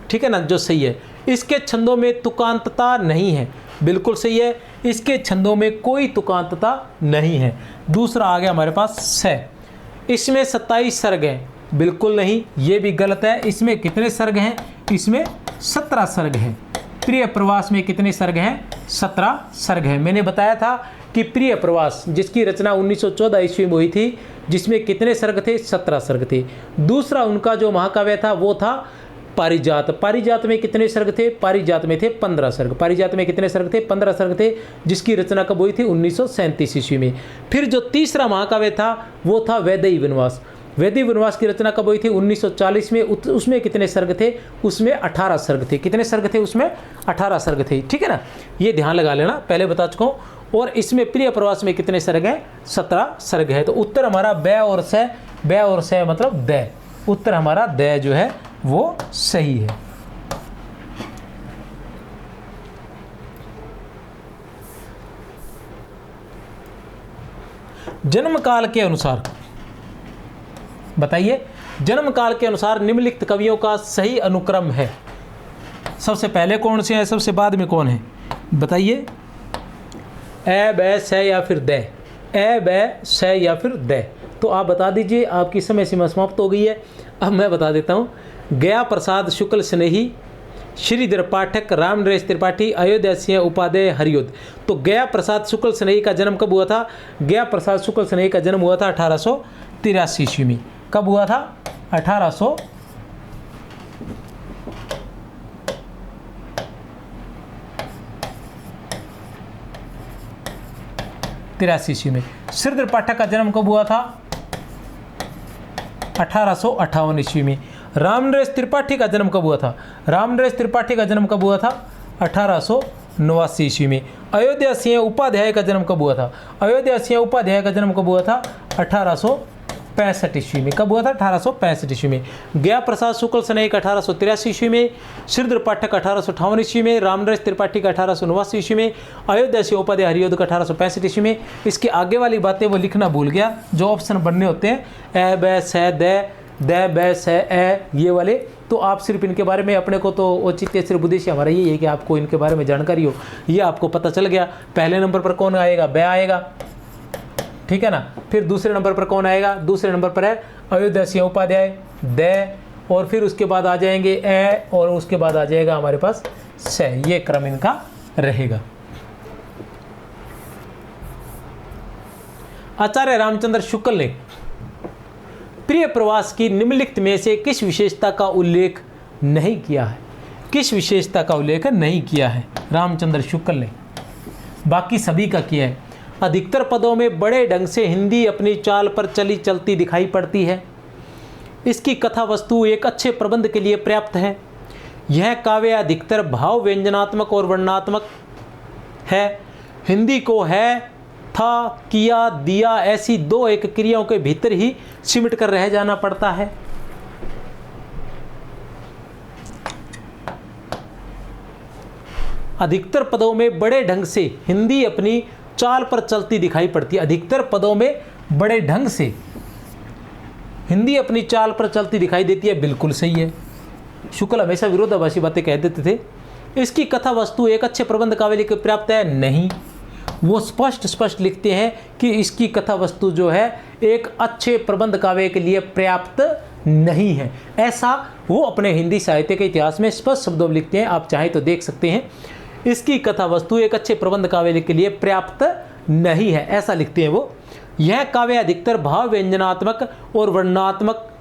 ठीक है ना, जो सही है। इसके छंदों में तुकांतता नहीं है, बिल्कुल सही है, इसके छंदों में कोई तुकांतता नहीं है। दूसरा आ गया हमारे पास स, इसमें 27 सर्ग हैं, बिल्कुल नहीं, ये भी गलत है। इसमें कितने सर्ग हैं? इसमें 17 सर्ग हैं। प्रिय प्रवास में कितने सर्ग हैं? 17 सर्ग हैं। मैंने बताया था कि प्रिय प्रवास जिसकी रचना 1914 ईस्वी में हुई थी, जिसमें कितने सर्ग थे? 17 सर्ग थे। दूसरा उनका जो महाकाव्य था वो था पारिजात। पारिजात में कितने सर्ग थे? पारिजात में थे 15 सर्ग। पारिजात में कितने सर्ग थे? 15 सर्ग थे, जिसकी रचना कब हुई थी? 1937 ईस्वी में। फिर जो तीसरा महाकाव्य था वो था वैदेही वनवास। वैदेही वनवास की रचना कब हुई थी? 1940 में। उसमें कितने सर्ग थे? उसमें 18 सर्ग थे। कितने सर्ग थे? उसमें 18 सर्ग थे, ठीक है ना, ये ध्यान लगा लेना, पहले बता चुका हूँ। और इसमें प्रिय प्रवास में कितने सर्ग हैं? 17 सर्ग है। तो उत्तर हमारा बै और स, बै और स मतलब दै, उत्तर हमारा दै जो है वो सही है। जन्म काल के अनुसार बताइए, जन्म काल के अनुसार निम्नलिखित कवियों का सही अनुक्रम है। सबसे पहले कौन से हैं, सबसे बाद में कौन है, बताइए। ए बै स या फिर दै, ए बै स या फिर दै। तो आप बता दीजिए, आपकी समय सीमा समाप्त हो गई है। अब मैं बता देता हूँ। गया प्रसाद शुक्ल स्नेही, श्रीधर पाठक, रामनरेश त्रिपाठी, अयोध्या सिंह उपाध्याय, हरियोध। तो गया प्रसाद शुक्ल स्नेही का जन्म कब हुआ था? गया प्रसाद शुक्ल स्नेही का जन्म हुआ था 1883 ईस्वी में। कब हुआ था? 1883 ईस्वी में। श्रीधर पाठक का जन्म कब हुआ था? 1858 ईस्वी में। रामनरेश त्रिपाठी का जन्म कब हुआ था? रामनरेश त्रिपाठी का जन्म कब हुआ था? 1889 ईस्वी में। अयोध्या सिंह उपाध्याय का जन्म कब हुआ था? अयोध्या सिंह उपाध्याय का जन्म कब हुआ था? 1865 ईस्वी में। कब हुआ था? 1865 ईस्वी में। गया प्रसाद शुक्ल स्नेही का 1883 ईस्वी में, श्रीधर पाठक 1858 ईस्वी में, रामनरेश त्रिपाठी का 1889 ईस्वी में, अयोध्या सिंह उपाध्याय हरियोध का 1865 ईस्वी में। इसके आगे वाली बातें वो लिखना भूल गया, जो ऑप्शन बनने होते हैं ए बै स दै, दै बै स ए, ये वाले। तो आप सिर्फ इनके बारे में, अपने को तो औचित्य सिर्फ उद्देश्य हमारा यही है कि आपको इनके बारे में जानकारी हो, ये आपको पता चल गया। पहले नंबर पर कौन आएगा? बै आएगा, ठीक है ना। फिर दूसरे नंबर पर कौन आएगा? दूसरे नंबर पर है अयोध्या सिंह उपाध्याय, दै, और फिर उसके बाद आ जाएंगे ए, और उसके बाद आ जाएगा हमारे पास स। ये क्रम इनका रहेगा। आचार्य रामचंद्र शुक्ल ने प्रिय प्रवास की निम्नलिखित में से किस विशेषता का उल्लेख नहीं किया है? किस विशेषता का उल्लेख नहीं किया है रामचंद्र शुक्ल ने? बाकी सभी का किया है। अधिकतर पदों में बड़े ढंग से हिंदी अपनी चाल पर चली चलती दिखाई पड़ती है। इसकी कथा वस्तु एक अच्छे प्रबंध के लिए पर्याप्त है। यह काव्य अधिकतर भाव व्यंजनात्मक और वर्णनात्मक है। हिंदी को है, था, किया, दिया ऐसी दो एक क्रियाओं के भीतर ही सिमट कर रह जाना पड़ता है। अधिकतर पदों में बड़े ढंग से हिंदी अपनी चाल पर चलती दिखाई पड़ती है। अधिकतर पदों में बड़े ढंग से हिंदी अपनी चाल पर चलती दिखाई देती है, बिल्कुल सही है। शुक्ल हमेशा विरोधाभासी बातें कह देते थे। इसकी कथा वस्तु एक अच्छे प्रबंध काव्य के पर्याप्त है, नहीं। वो स्पष्ट लिखते हैं कि इसकी कथा वस्तु जो है एक अच्छे प्रबंध काव्य के लिए पर्याप्त नहीं है। ऐसा वो अपने हिंदी साहित्य के इतिहास में स्पष्ट शब्दों में लिखते हैं, आप चाहें तो देख सकते हैं। इसकी कथा वस्तु एक अच्छे प्रबंध काव्य के लिए पर्याप्त नहीं है, ऐसा लिखते हैं वो। यह काव्य अधिकतर भाव व्यंजनात्मक और वर्णनात्मक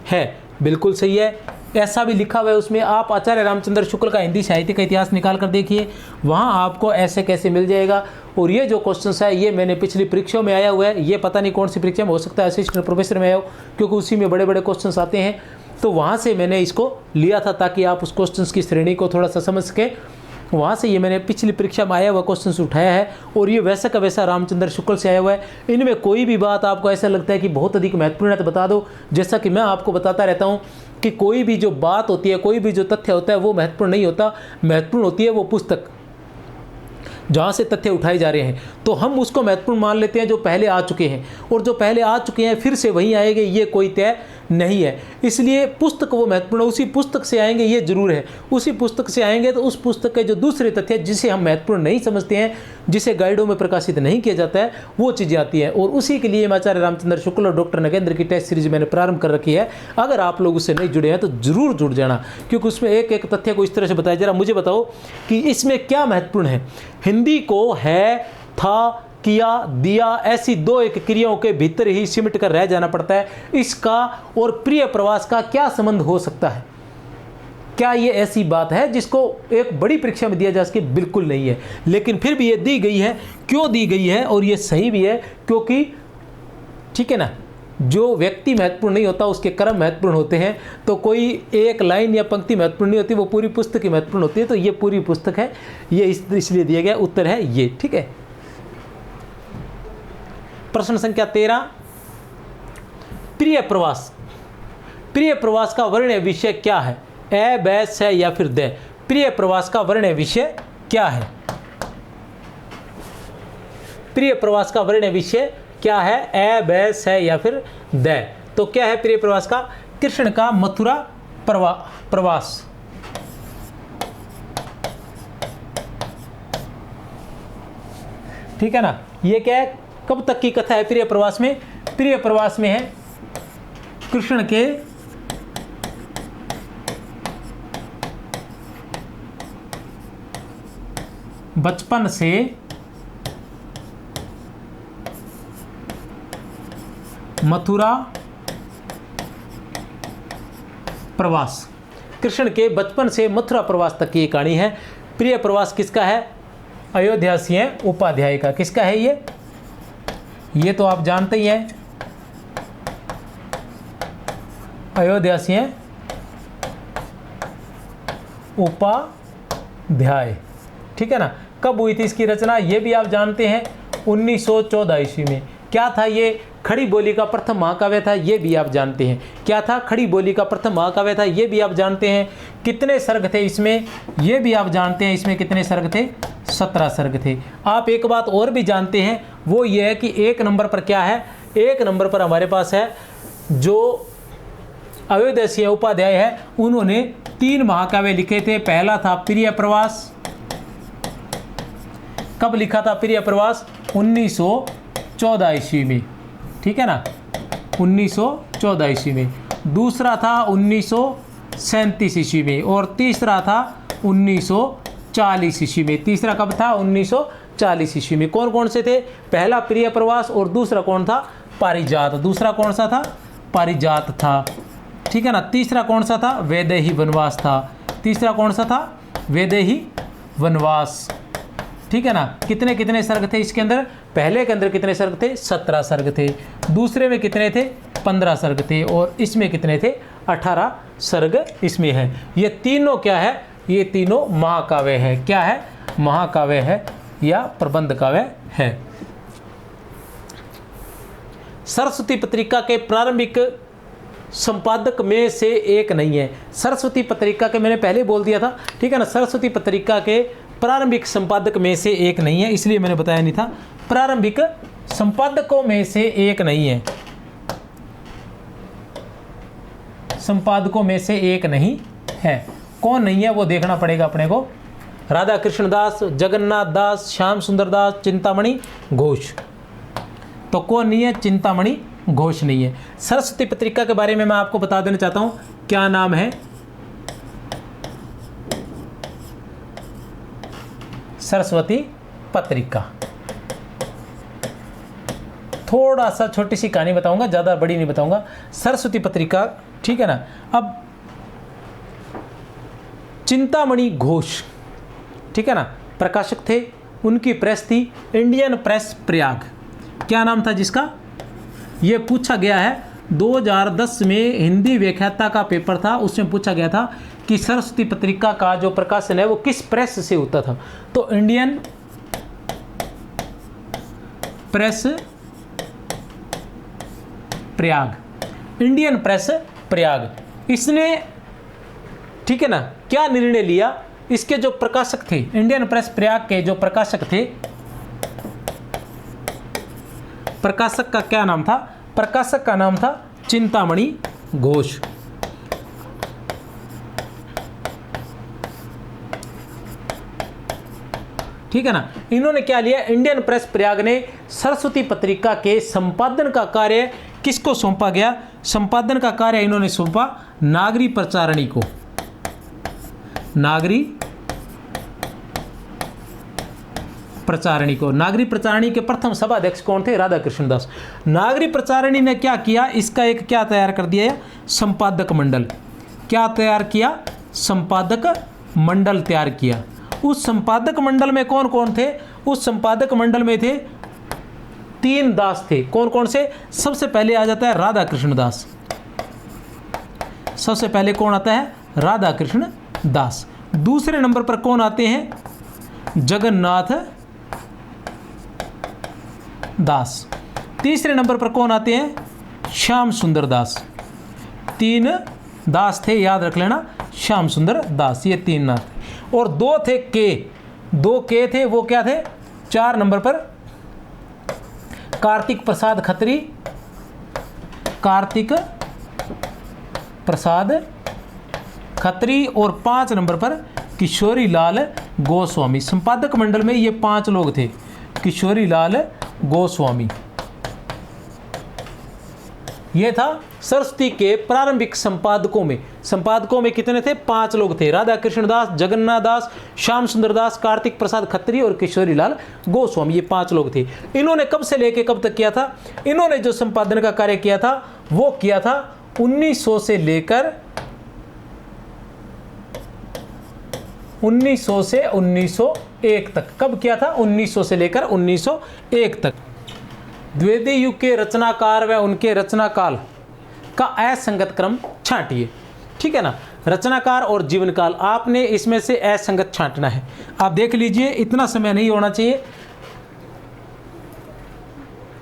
है, बिल्कुल सही है। ऐसा भी लिखा हुआ है उसमें। आप आचार्य रामचंद्र शुक्ल का हिंदी साहित्य का इतिहास निकाल कर देखिए, वहाँ आपको ऐसे कैसे मिल जाएगा। और ये जो क्वेश्चन है ये मैंने पिछली परीक्षा में आया हुआ है, ये पता नहीं कौन सी परीक्षा में, हो सकता है असिस्टेंट प्रोफेसर में आया हो, क्योंकि उसी में बड़े बड़े क्वेश्चन आते हैं। तो वहाँ से मैंने इसको लिया था ताकि आप उस क्वेश्चन की श्रेणी को थोड़ा सा समझ सकें। वहाँ से ये मैंने पिछली परीक्षा में आया हुआ क्वेश्चन उठाया है, और ये वैसा का वैसा रामचंद्र शुक्ल से आया हुआ है। इनमें कोई भी बात आपको ऐसा लगता है कि बहुत अधिक महत्वपूर्ण है तो बता दो। जैसा कि मैं आपको बताता रहता हूँ कि कोई भी जो बात होती है, कोई भी जो तथ्य होता है वो महत्वपूर्ण नहीं होता, महत्वपूर्ण होती है वो पुस्तक जहाँ से तथ्य उठाए जा रहे हैं। तो हम उसको महत्वपूर्ण मान लेते हैं जो पहले आ चुके हैं, और जो पहले आ चुके हैं फिर से वहीं आएंगे ये कोई तय नहीं है। इसलिए पुस्तक वो महत्वपूर्ण, उसी पुस्तक से आएंगे ये जरूर है। उसी पुस्तक से आएंगे तो उस पुस्तक के जो दूसरे तथ्य जिसे हम महत्वपूर्ण नहीं समझते हैं, जिसे गाइडों में प्रकाशित नहीं किया जाता है, वो चीज़ें आती हैं। और उसी के लिए आचार्य रामचंद्र शुक्ल और डॉक्टर नगेंद्र की टेस्ट सीरीज मैंने प्रारंभ कर रखी है। अगर आप लोग उससे नहीं जुड़े हैं तो जरूर जुड़ जाना, क्योंकि उसमें एक एक तथ्य को इस तरह से बताया। जरा मुझे बताओ कि इसमें क्या महत्वपूर्ण है। हिंदी को है, था, किया, दिया, ऐसी दो एक क्रियाओं के भीतर ही सिमट कर रह जाना पड़ता है। इसका और प्रिय प्रवास का क्या संबंध हो सकता है? क्या ये ऐसी बात है जिसको एक बड़ी परीक्षा में दिया जा सके? बिल्कुल नहीं है। लेकिन फिर भी ये दी गई है। क्यों दी गई है? और ये सही भी है, क्योंकि ठीक है ना, जो व्यक्ति महत्वपूर्ण नहीं होता उसके कर्म महत्वपूर्ण होते हैं। तो कोई एक लाइन या पंक्ति महत्वपूर्ण नहीं होती, वो पूरी पुस्तक ही महत्वपूर्ण होती है। तो ये पूरी पुस्तक है, ये इसलिए दिया गया। उत्तर है ये। ठीक है, प्रश्न संख्या 13, प्रिय प्रवास। प्रिय प्रवास का वर्ण्य विषय क्या है? ए, बै, से या फिर दे। प्रिय प्रवास का वर्ण्य विषय क्या है? प्रिय प्रवास का वर्ण्य विषय क्या है? ए, बै, से या फिर दे। तो क्या है प्रिय प्रवास का? कृष्ण का मथुरा प्रवास। ठीक है ना। ये क्या है? कब तक की कथा है प्रिय प्रवास में? प्रिय प्रवास में है कृष्ण के बचपन से मथुरा प्रवास। कृष्ण के बचपन से मथुरा प्रवास तक की कहानी है। प्रिय प्रवास किसका है? अयोध्या सिंह उपाध्याय का। किसका है ये तो आप जानते ही हैं, अयोध्या सिंह उपाध्याय। ठीक है ना। कब हुई थी इसकी रचना? ये भी आप जानते हैं, 1914 ईस्वी में। क्या था ये? खड़ी बोली का प्रथम महाकाव्य था। ये भी आप जानते हैं। क्या था? खड़ी बोली का प्रथम महाकाव्य था। ये भी आप जानते हैं। कितने सर्ग थे इसमें? ये भी आप जानते हैं। इसमें कितने सर्ग थे? 17 सर्ग थे। आप एक बात और भी जानते हैं, वो ये है कि एक नंबर पर क्या है? एक नंबर पर हमारे पास है जो अयोध्या सिंह उपाध्याय है, उन्होंने 3 महाकाव्य लिखे थे। पहला था प्रिय प्रवास। कब लिखा था प्रिय प्रवास? 1914 ईस्वी में। ठीक है ना, 1914 ईस्वी में। दूसरा था 1937 ईस्वी में, और तीसरा था 1940 ईस्वी में। तीसरा कब था? 1940 ईस्वी में। कौन कौन से थे? पहला प्रिय प्रवास, और दूसरा कौन था? पारिजात। दूसरा कौन सा था? पारिजात था। ठीक है ना। तीसरा कौन सा था? वैदेही वनवास था। तीसरा कौन सा था? वैदेही वनवास। ठीक है ना। कितने कितने सर्ग थे इसके अंदर? पहले के अंदर कितने सर्ग थे? 17 सर्ग थे। दूसरे में कितने थे? 15 सर्ग थे। और इसमें कितने थे? 18 सर्ग इसमें है। ये तीनों क्या है? ये तीनों महाकाव्य है। क्या है? महाकाव्य है या प्रबंध काव्य है। सरस्वती पत्रिका के प्रारंभिक संपादक में से एक नहीं है। सरस्वती पत्रिका के मैंने पहले बोल दिया था, ठीक है ना। सरस्वती पत्रिका के प्रारंभिक संपादक में से एक नहीं है, इसलिए मैंने बताया नहीं था। प्रारंभिक संपादकों में से एक नहीं है। संपादकों में से एक नहीं है। कौन नहीं है वो देखना पड़ेगा अपने को। राधा कृष्ण दास, जगन्नाथ दास, श्याम सुंदर दास, चिंतामणि घोष। तो कौन नहीं है? चिंतामणि घोष नहीं है। सरस्वती पत्रिका के बारे में मैं आपको बता देना चाहता हूं, क्या नाम है? सरस्वती पत्रिका। थोड़ा सा छोटी सी कहानी बताऊंगा, ज़्यादा बड़ी नहीं बताऊंगा। सरस्वती पत्रिका, ठीक है ना। अब चिंतामणि घोष, ठीक है ना, प्रकाशक थे। उनकी प्रेस थी इंडियन प्रेस प्रयाग। क्या नाम था जिसका? ये पूछा गया है 2010 में हिंदी व्याख्याता का पेपर था, उसमें पूछा गया था कि सरस्वती पत्रिका का जो प्रकाशन है वो किस प्रेस से होता था। तो Indian press Prayag, Indian press Prayag. इसने, ठीक है ना, क्या निर्णय लिया? इसके जो प्रकाशक थे, इंडियन प्रेस प्रयाग के जो प्रकाशक थे, प्रकाशक का क्या नाम था? प्रकाशक का नाम था चिंतामणि घोष। ठीक है ना। इन्होंने क्या लिया? इंडियन प्रेस प्रयाग ने सरस्वती पत्रिका के संपादन का कार्य किसको सौंपा गया? संपादन का कार्य इन्होंने सौंपा नागरी प्रचारणी को। नागरी प्रचारणी को। नागरी प्रचारणी के प्रथम सभाध्यक्ष कौन थे? राधा कृष्ण दास। नागरी प्रचारणी ने क्या किया? इसका एक क्या तैयार कर दिया? संपादक मंडल। क्या तैयार किया? संपादक मंडल तैयार किया। उस संपादक मंडल में कौन कौन थे? उस संपादक मंडल में थे 3 दास थे। कौन कौन से? सबसे पहले आ जाता है राधा कृष्ण दास। सबसे पहले कौन आता है? राधा कृष्ण दास। दूसरे नंबर पर कौन आते हैं? जगन्नाथ दास। तीसरे नंबर पर कौन आते हैं? श्याम सुंदर दास। 3 दास थे, याद रख लेना, श्याम सुंदर दास, ये 3 नाम थे। और 2 थे के, 2 के थे, वो क्या थे? 4 नंबर पर कार्तिक प्रसाद खत्री, कार्तिक प्रसाद खत्री, और 5 नंबर पर किशोरी लाल गोस्वामी। संपादक मंडल में ये 5 लोग थे, किशोरी लाल गोस्वामी। यह था सरस्वती के प्रारंभिक संपादकों में। संपादकों में कितने थे? 5 लोग थे, राधा कृष्ण दास, जगन्नाथ दास, श्याम सुंदर दास, कार्तिक प्रसाद खत्री और किशोरी लाल गोस्वामी। ये 5 लोग थे। इन्होंने कब से लेके कब तक किया था? इन्होंने जो संपादन का कार्य किया था वो किया था 1900 से लेकर 1901 तक। कब किया था? 1900 से लेकर 1901 तक। द्विवेदी युग के रचनाकार व उनके रचना काल का असंगत क्रम छांटिए। ठीक है ना, रचनाकार और जीवन काल, आपने इसमें से असंगत छांटना है। आप देख लीजिए, इतना समय नहीं होना चाहिए,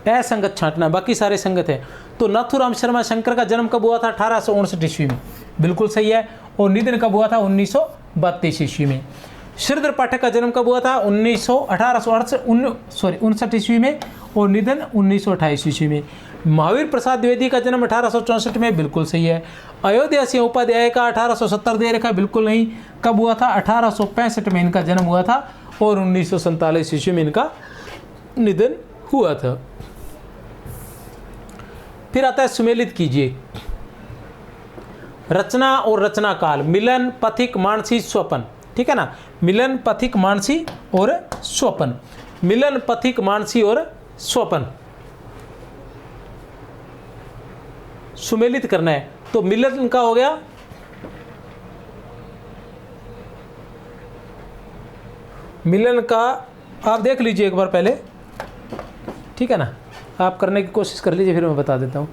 असंगत छांटना, बाकी सारे संगत है। तो नाथूराम शर्मा शंकर का जन्म कब हुआ था? 1859 ईस्वी में, बिल्कुल सही है। और निधन कब हुआ था? 1932 ईस्वी में। श्रीधर पाठक का जन्म कब हुआ था? 1869 ईस्वी में, और निधन 1928 ईस्वी में। महावीर प्रसाद द्विवेदी का जन्म 1864 में, बिल्कुल सही है। अयोध्या सिंह उपाध्याय का 1870 दे रखा, बिल्कुल नहीं। कब हुआ था? 1865 में इनका जन्म हुआ था, और 1947 ईस्वी में इनका निधन हुआ था। फिर आता है सुमेलित कीजिए। रचना और रचना काल, मिलन, पथिक, मानसी, स्वपन। ठीक है ना, मिलन, पथिक, मानसी और स्वपन। मिलन, पथिक, मानसी और स्वपन सुमेलित करना है। तो मिलन का हो गया, मिलन का आप देख लीजिए एक बार पहले, ठीक है ना, आप करने की कोशिश कर लीजिए, फिर मैं बता देता हूं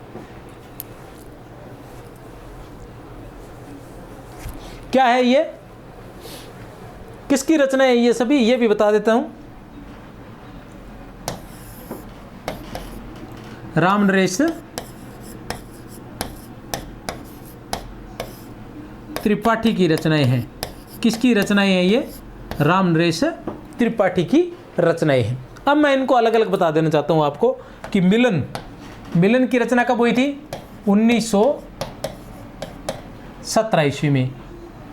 क्या है ये, किसकी रचना है ये सभी, ये भी बता देता हूं। रामनरेश त्रिपाठी की रचनाएं हैं। किसकी रचनाएं हैं ये? रामनरेश त्रिपाठी की रचनाएं हैं। अब मैं इनको अलग अलग बता देना चाहता हूं आपको कि मिलन, मिलन की रचना कब हुई थी? 1917 ईस्वी में।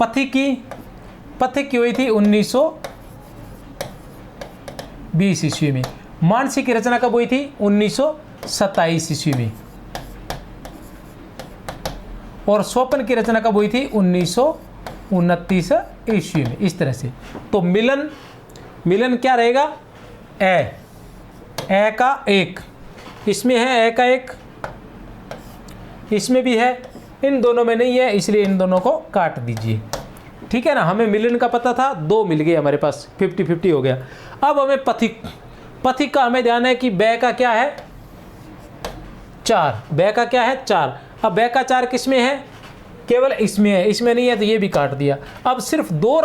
पथिक की हुई थी 1920 ईस्वी में। मानसी की रचना कब हुई थी? 1927 ईस्वी में। और स्वपन की रचना कब हुई थी? 1929 ईस्वी में। इस तरह से तो मिलन, मिलन क्या रहेगा? ए का एक, इसमें है ए का एक, इसमें भी है, इन दोनों में नहीं है, इसलिए इन दोनों को काट दीजिए। ठीक है ना, हमें मिलन का पता था, 2 मिल गए हमारे पास, 50-50 हो गया। अब हमें पथिक, पथिक का हमें ध्यान है कि बै का क्या है 4, बै का क्या है 4। अब बै का 4 किस में है, केवल इसमें है, इसमें नहीं है तो ये भी काट दिया। अब सिर्फ 2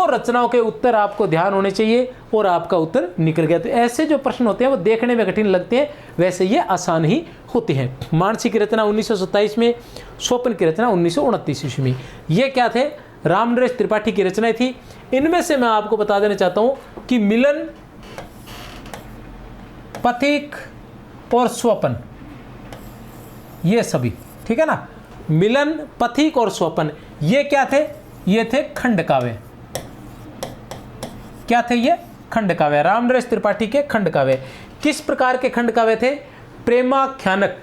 रचनाओं के उत्तर आपको ध्यान होने चाहिए और आपका उत्तर निकल गया। तो ऐसे जो प्रश्न होते हैं वो देखने में कठिन लगते हैं, वैसे ये आसान ही होते हैं। मानसी की रचना 1927 में, स्वप्न की रचना 1929 ईस्वी में। ये क्या थे, रामनरेश त्रिपाठी की रचनाएं थी। इनमें से मैं आपको बता देना चाहता हूं कि मिलन, पथिक और स्वप्न, ये सभी, ठीक है ना, मिलन, पथिक और स्वप्न, ये क्या थे, ये थे खंड काव्य। क्या थे ये, खंड काव्य, रामनरेश त्रिपाठी के खंड काव्य। किस प्रकार के खंड काव्य थे, प्रेमाख्यानक,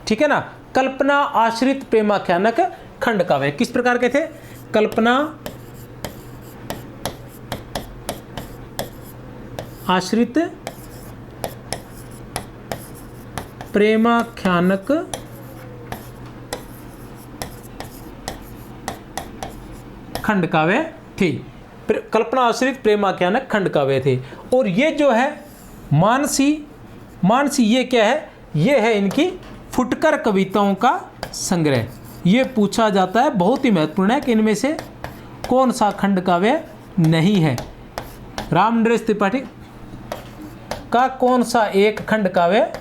ठीक है ना, कल्पना आश्रित प्रेमाख्यानक खंड काव्य। किस प्रकार के थे, कल्पना आश्रित प्रेमाख्यानक खंड काव्य थी, कल्पना आश्रित प्रेमाख्यानक खंड काव्य थे। और ये जो है मानसी ये क्या है, ये है इनकी फुटकर कविताओं का संग्रह। ये पूछा जाता है, बहुत ही महत्वपूर्ण है कि इनमें से कौन सा खंड काव्य नहीं है। रामनरेश त्रिपाठी का कौन सा एक खंड काव्य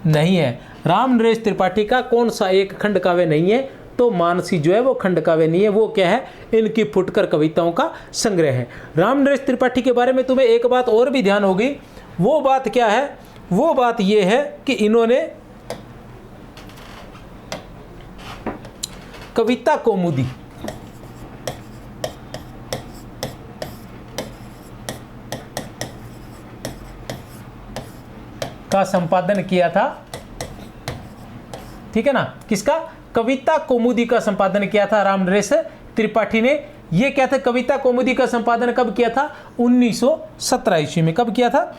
नहीं है, रामनरेश त्रिपाठी का कौन सा एक खंड काव्य नहीं है, तो मानसी जो है वो खंड काव्य नहीं है, वो क्या है, इनकी फुटकर कविताओं का संग्रह है। रामनरेश त्रिपाठी के बारे में तुम्हें एक बात और भी ध्यान होगी, वो बात क्या है, वो बात ये है कि इन्होंने कविता कौमुदी का संपादन किया था, ठीक है ना, किसका, कविता कौमुदी का संपादन किया था रामनरेश त्रिपाठी ने। ये क्या था, कविता कौमुदी का संपादन कब किया था, 1917 ईस्वी में। कब किया था,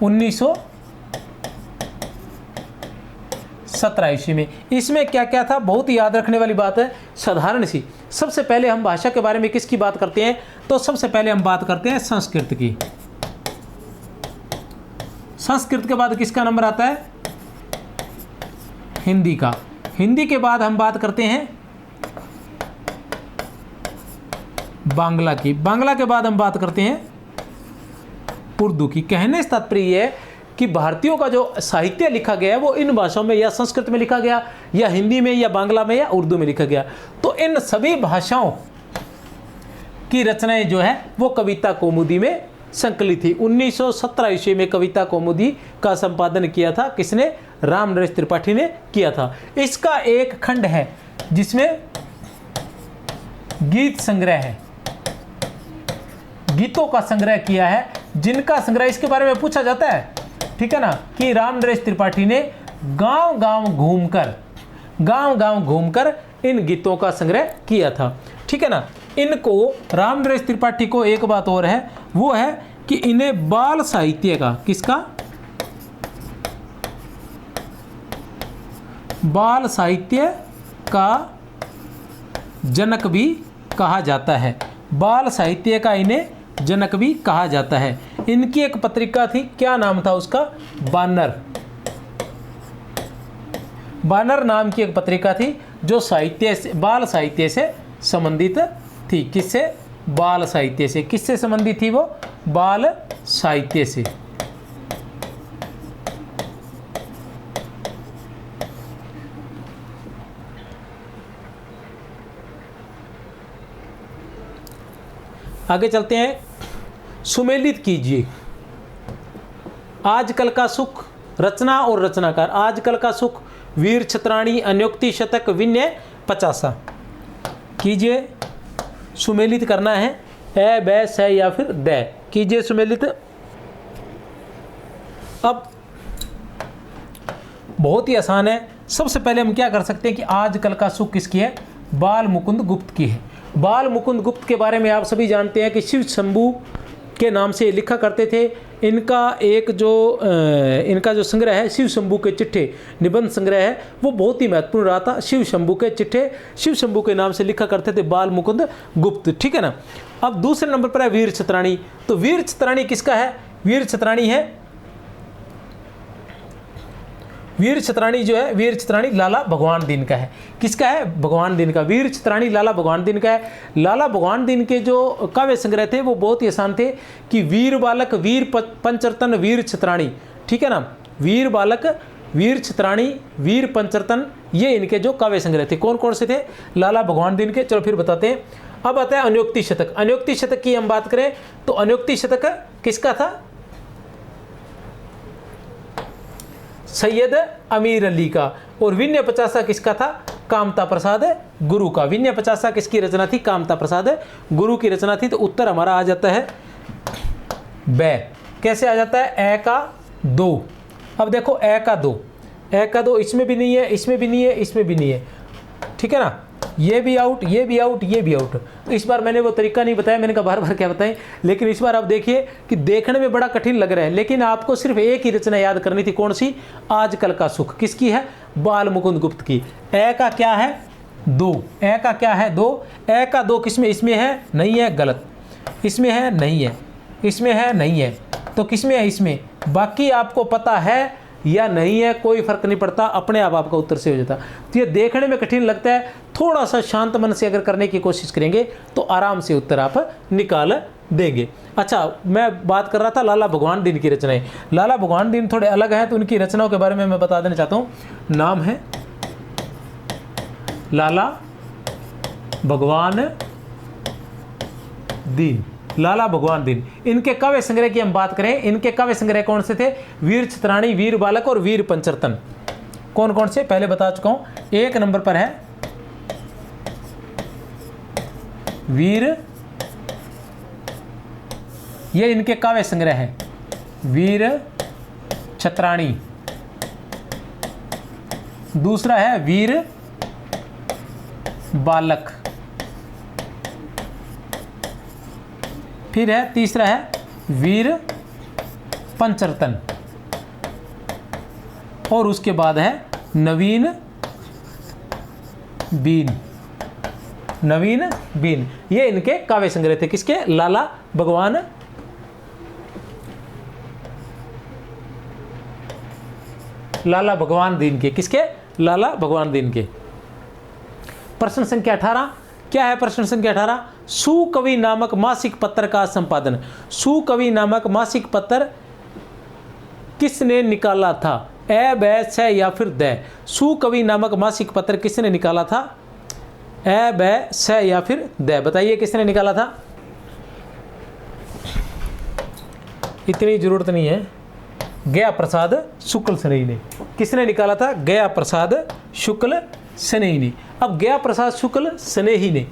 1917 ईस्वी में। इसमें क्या क्या था, बहुत ही याद रखने वाली बात है, साधारण सी। सबसे पहले हम भाषा के बारे में किसकी बात करते हैं, तो सबसे पहले हम बात करते हैं संस्कृत की। संस्कृत के बाद किसका नंबर आता है, हिंदी का। हिंदी के बाद हम बात करते हैं बांग्ला की। बांग्ला के बाद हम बात करते हैं उर्दू की। कहने से तात्पर्य है कि भारतीयों का जो साहित्य लिखा गया है वो इन भाषाओं में, या संस्कृत में लिखा गया, या हिंदी में, या बांग्ला में, या उर्दू में लिखा गया। तो इन सभी भाषाओं की रचनाएं जो है वो कविता कौमुदी में संकलित थी। 1917 ईस्वी में कविता कौमुदी का संपादन किया था किसने, रामनरेश त्रिपाठी ने किया था। इसका एक खंड है जिसमें गीत संग्रह है, गीतों का संग्रह किया है, जिनका संग्रह, इसके बारे में पूछा जाता है, ठीक है ना, कि रामनरेश त्रिपाठी ने गांव-गांव घूमकर इन गीतों का संग्रह किया था, ठीक है ना। इनको, रामनरेश त्रिपाठी को एक बात और है, वो है कि इन्हें बाल साहित्य का, किसका, बाल साहित्य का जनक भी कहा जाता है। बाल साहित्य का इन्हें जनक भी कहा जाता है। इनकी एक पत्रिका थी, क्या नाम था उसका, बानर। बानर नाम की एक पत्रिका थी जो साहित्य से, बाल साहित्य से संबंधित थी। किससे, बाल साहित्य से। किससे संबंधित थी वो, बाल साहित्य से। आगे चलते हैं, सुमेलित कीजिए। आजकल का सुख, रचना और रचनाकार। आजकल का सुख, वीर छतराणी, अन्योक्ति शतक, विनय 50। कीजिए, सुमेलित करना है, ए, बै, से या फिर दै। कीजिए सुमेलित। अब बहुत ही आसान है। सबसे पहले हम क्या कर सकते हैं कि आजकल का सुख किसकी है, बाल मुकुंद गुप्त की है। बाल मुकुंद गुप्त के बारे में आप सभी जानते हैं कि शिव शंभू के नाम से लिखा करते थे। इनका एक जो इनका जो संग्रह है शिव शंभू के चिट्ठे निबंध संग्रह है वो बहुत ही महत्वपूर्ण रहा था। शिव शंभू के चिट्ठे शिव शंभू के नाम से लिखा करते थे बाल मुकुंद गुप्त, ठीक है ना। अब दूसरे नंबर पर है वीर छतरानी। तो वीर छतरानी किसका है? वीर छतरानी है, वीर छतरानी जो है, वीर छतरानी लाला भगवान दीन का है। किसका है? भगवान दीन का। वीर छतरानी लाला भगवान दीन का है। लाला भगवान दीन के जो काव्य संग्रह थे वो बहुत ही आसान थे कि वीर बालक, वीर पंचरतन, वीर छतरानी, ठीक है ना। वीर बालक, वीर छतरानी, वीर पंचरतन, ये इनके जो काव्य संग्रह थे। कौन कौन से थे? लाला भगवान दीन के। चलो फिर बताते हैं। अब आता है अनुक्ति शतक। अनुक्ति शतक की हम बात करें तो अनुक्ति शतक किसका था? सैयद अमीर अली का। और विनय पचासा किसका था? कामता प्रसाद गुरु का। विनय पचासा किसकी रचना थी? कामता प्रसाद गुरु की रचना थी। तो उत्तर हमारा आ जाता है ब। कैसे आ जाता है? ए का 2। अब देखो ए का 2, ए का 2, इसमें भी नहीं है, इसमें भी नहीं है, इसमें भी नहीं है, ठीक है ना। ये भी आउट, ये भी आउट, ये भी आउट। तो इस बार मैंने वो तरीका नहीं बताया, मैंने कहा बार बार क्या बताएं, लेकिन इस बार आप देखिए कि देखने में बड़ा कठिन लग रहा है, लेकिन आपको सिर्फ एक ही रचना याद करनी थी। कौन सी? आजकल का सुख। किसकी है? बाल मुकुंद गुप्त की। ए का क्या है? 2। ए का क्या है? 2। ए का 2 किसमें? इसमें है? नहीं है, गलत। इसमें है? नहीं है। इसमें है? नहीं है। तो किसमें है? इसमें। बाकी आपको पता है या नहीं है, कोई फर्क नहीं पड़ता, अपने आप आपका उत्तर से हो जाता। तो ये देखने में कठिन लगता है, थोड़ा सा शांत मन से अगर करने की कोशिश करेंगे तो आराम से उत्तर आप निकाल देंगे। अच्छा, मैं बात कर रहा था लाला भगवान दीन की रचनाएं। लाला भगवान दीन थोड़े अलग हैं, तो उनकी रचनाओं के बारे में मैं बता देना चाहता हूँ। नाम है लाला भगवान दीन। लाला भगवान दीन। इनके काव्य संग्रह की हम बात करें, इनके काव्य संग्रह कौन से थे? वीर छतरानी, वीर बालक और वीर पंचरतन। कौन कौन से? पहले बता चुका हूं। एक नंबर पर है वीर, ये इनके काव्य संग्रह है, वीर छतरानी। दूसरा है वीर बालक। फिर है तीसरा है वीर पंचरतन। और उसके बाद है नवीन बीन। Naveen been. ये इनके काव्य संग्रह थे। किसके? लाला भगवान दीन के। किसके? लाला भगवान दीन के। प्रश्न संख्या 18 क्या है? प्रश्न संख्या 18, सुकवि नामक मासिक पत्र का संपादन। सुकवि नामक मासिक पत्र किसने निकाला था? ए, ब, छ या फिर द। सुकवि नामक मासिक पत्र किसने निकाला था? ए, ब, छ या फिर द। बताइए किसने निकाला था? इतनी जरूरत नहीं है। गया प्रसाद शुक्ल स्नेही ने। किसने निकाला था? गया प्रसाद शुक्ल स्नेही ने। अब गया प्रसाद शुक्ल स्नेही ने,